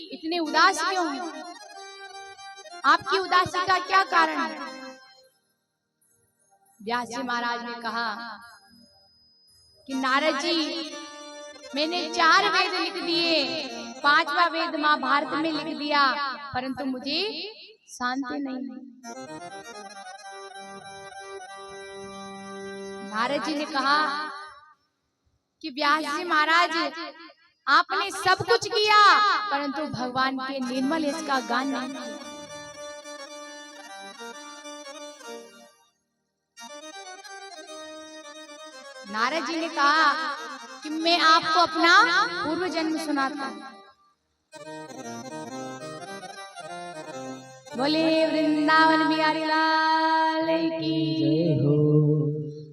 इतने उदास क्यों हैं? आपकी उदासी का क्या कारण है? व्यास जी महाराज ने कहा कि नारद जी, मैंने 4 वेद लिख दिए, 5वां वेद महाभारत में लिख दिया, परंतु मुझे शांति नहीं है। नारद जी ने कहा कि व्यास जी महाराज, आपने सब कुछ किया परंतु भगवान के निर्मल यश का गान नहीं किया। नारद जी ने कहा कि मैं आपको अपना पूर्व जन्म सुनाता हूं। बोले वृंदावन बिहारी लाल की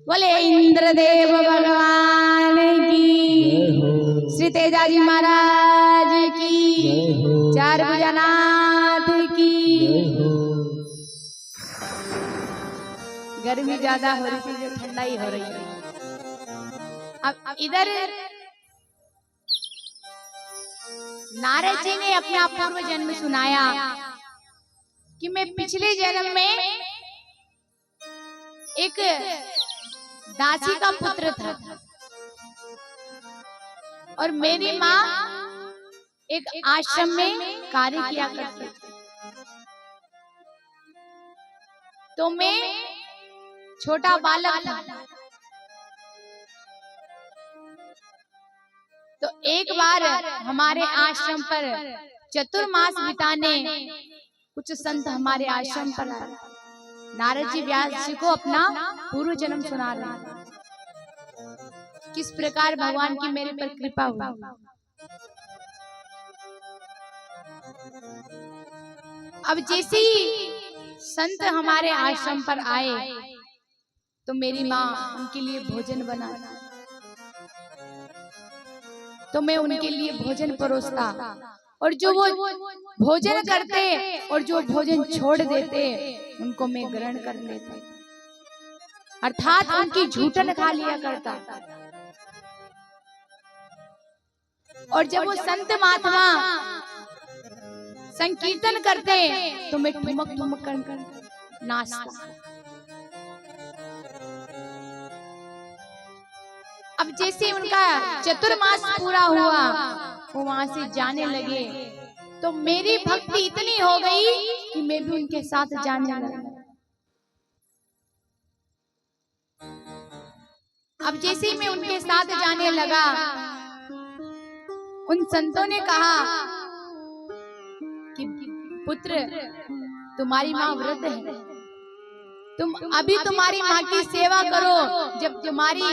बोले इंद्रदेव भगवान की, श्री तेजाजी महाराज की, चार भुजानाथ की। गर्मी ज्यादा हो रही थी, जो ठंडाई हो रही है। अब इधर नारद जी ने अपना पूर्व जन्म सुनाया कि मैं पिछले जन्म में एक दासी का पुत्र था और मेरी माँ एक आश्रम में कार्य किया करती थी। तो मैं छोटा बालक था। तो एक बार हमारे आश्रम पर चतुर्मास बिताने कुछ संत हमारे आश्रम पर आए। नारद जी व्यास जी को अपना पूर्व जन्म सुना रहे हैं, किस प्रकार भगवान की मेरे पर कृपा हुई। अब जैसे ही संत हमारे आश्रम पर आए तो मेरी माँ उनके लिए भोजन बना, तो मैं उनके लिए भोजन परोसता और जो वो भोजन करते और जो भोजन छोड़ देते उनको मैं ग्रहण कर लेता, अर्थात उनकी झूठन खा लिया करता। और जब वो संत महात्मा संकीर्तन करते तो मैं ठुमक ठुमक कर नाचता। अब जैसे उनका चतुर्मास पूरा हुआ, वो वहां से जाने लगे, तो मेरी भक्ति इतनी हो गई कि मैं भी उनके साथ जाने लगा। अब जैसे ही मैं उनके साथ जाने लगा, उन संतों ने कहा कि पुत्र, तुम्हारी माँ वृद्ध है, तुम अभी तुम्हारी माँ की सेवा करो, जब तुम्हारी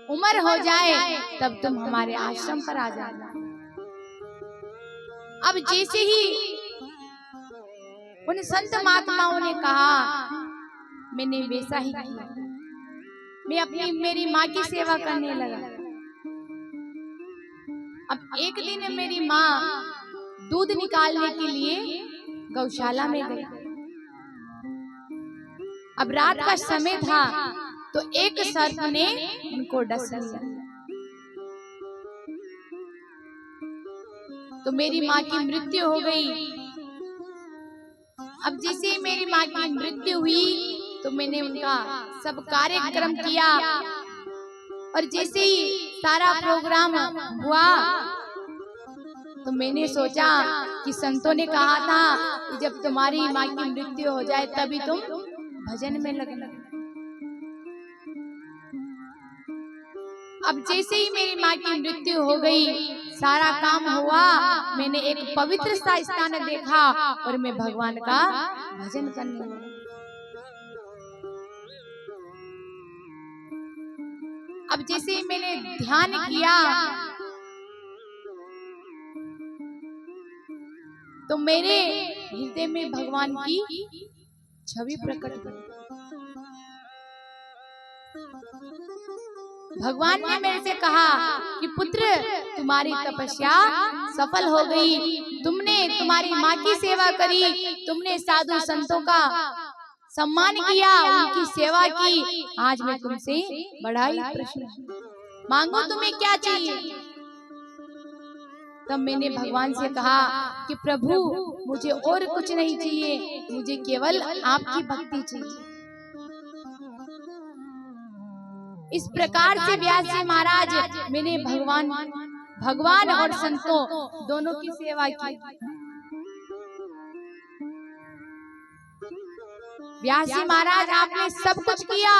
उम्र हो जाए तब तुम हमारे आश्रम पर आ जाना। अब जैसे ही उन संत महात्माओं ने कहा, मैंने वैसा ही किया। मैं मेरी माँ की सेवा करने लगा। अब एक दिन मेरी माँ दूध निकालने के लिए गौशाला में गई। अब रात का समय था, तो एक सर्प ने उनको डस लिया। तो मेरी माँ की मृत्यु हो गई। अब जैसे मेरी माँ की मृत्यु हुई तो मैंने उनका सब कार्यक्रम किया, और जैसे ही सारा प्रोग्राम हुआ तो मैंने सोचा कि संतों ने कहा था कि जब तुम्हारी माँ की मृत्यु हो जाए तभी तुम भजन में लगना। अब जैसे ही मेरी माँ की मृत्यु हो गई, सारा काम हुआ, मैंने एक पवित्र सा स्थान देखा और मैं भगवान का भजन करने लगा। अब जैसे ही मैंने ध्यान किया तो मेरे हृदय में भगवान की छवि प्रकट हुई। भगवान ने मेरे से कहा कि पुत्र, तुम्हारी तपस्या सफल हो गई, तुमने तुम्हारी माँ की सेवा करी, तुमने साधु संतों का सम्मान किया, उनकी सेवा की, आज मैं तुमसे बढ़ाई प्रश्न मांगो, तुम्हें क्या चाहिए? तब मैंने भगवान से कहा कि प्रभु, मुझे और कुछ नहीं चाहिए, मुझे केवल आपकी भक्ति चाहिए। इस प्रकार से व्यास जी महाराज मैंने भगवान और संतों दोनों की सेवा की। व्यास जी महाराज, आपने सब कुछ किया,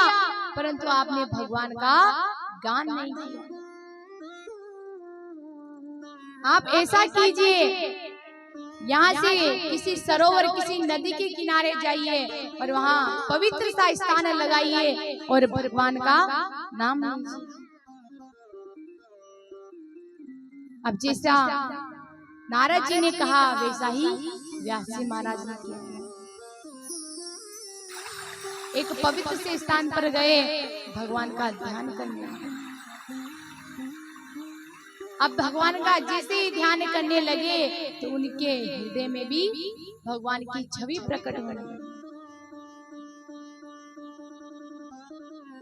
परंतु आपने भगवान का गान नहीं किया। आप ऐसा कीजिए, यहाँ से किसी सरोवर, किसी नदी के किनारे जाइए और वहाँ पवित्र सा स्थान लगाइए और भगवान का नाम लीजिए। अब जैसा नारद जी ने कहा वैसा ही व्यास जी महाराज ने किया। एक पवित्र से स्थान पर गए भगवान का ध्यान करने। अब भगवान का जैसे ही ध्यान करने लगे तो उनके हृदय में भी भगवान की छवि प्रकट होने लगी।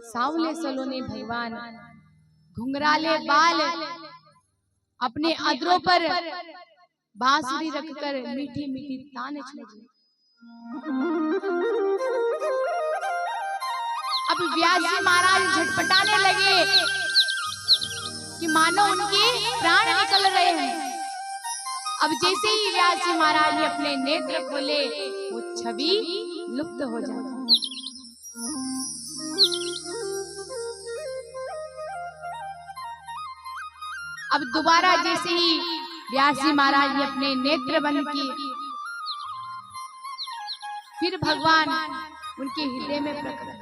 सांवले सलोने भगवान, घुंघराले बाल, अपने अधरों पर बांसुरी रखकर मीठी मीठी तान लगी। अब व्यास जी महाराज झटपटाने लगे कि मानो उनके प्राण निकल रहे हैं। अब जैसे ही व्यास जी महाराज ने अपने नेत्र खोले वो छवि लुप्त हो जाती। अब दोबारा जैसे ही व्यास जी महाराज ने अपने नेत्र बंद किए, फिर भगवान उनके हृदय में प्रकट हुए।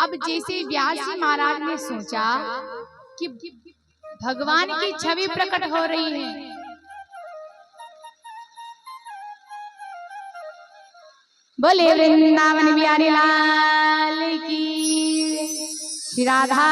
अब जैसे व्यास जी महाराज ने सोचा कि भगवान की छवि प्रकट हो रही है, बोले वृंदावन बिहारी लाल की, श्री राधा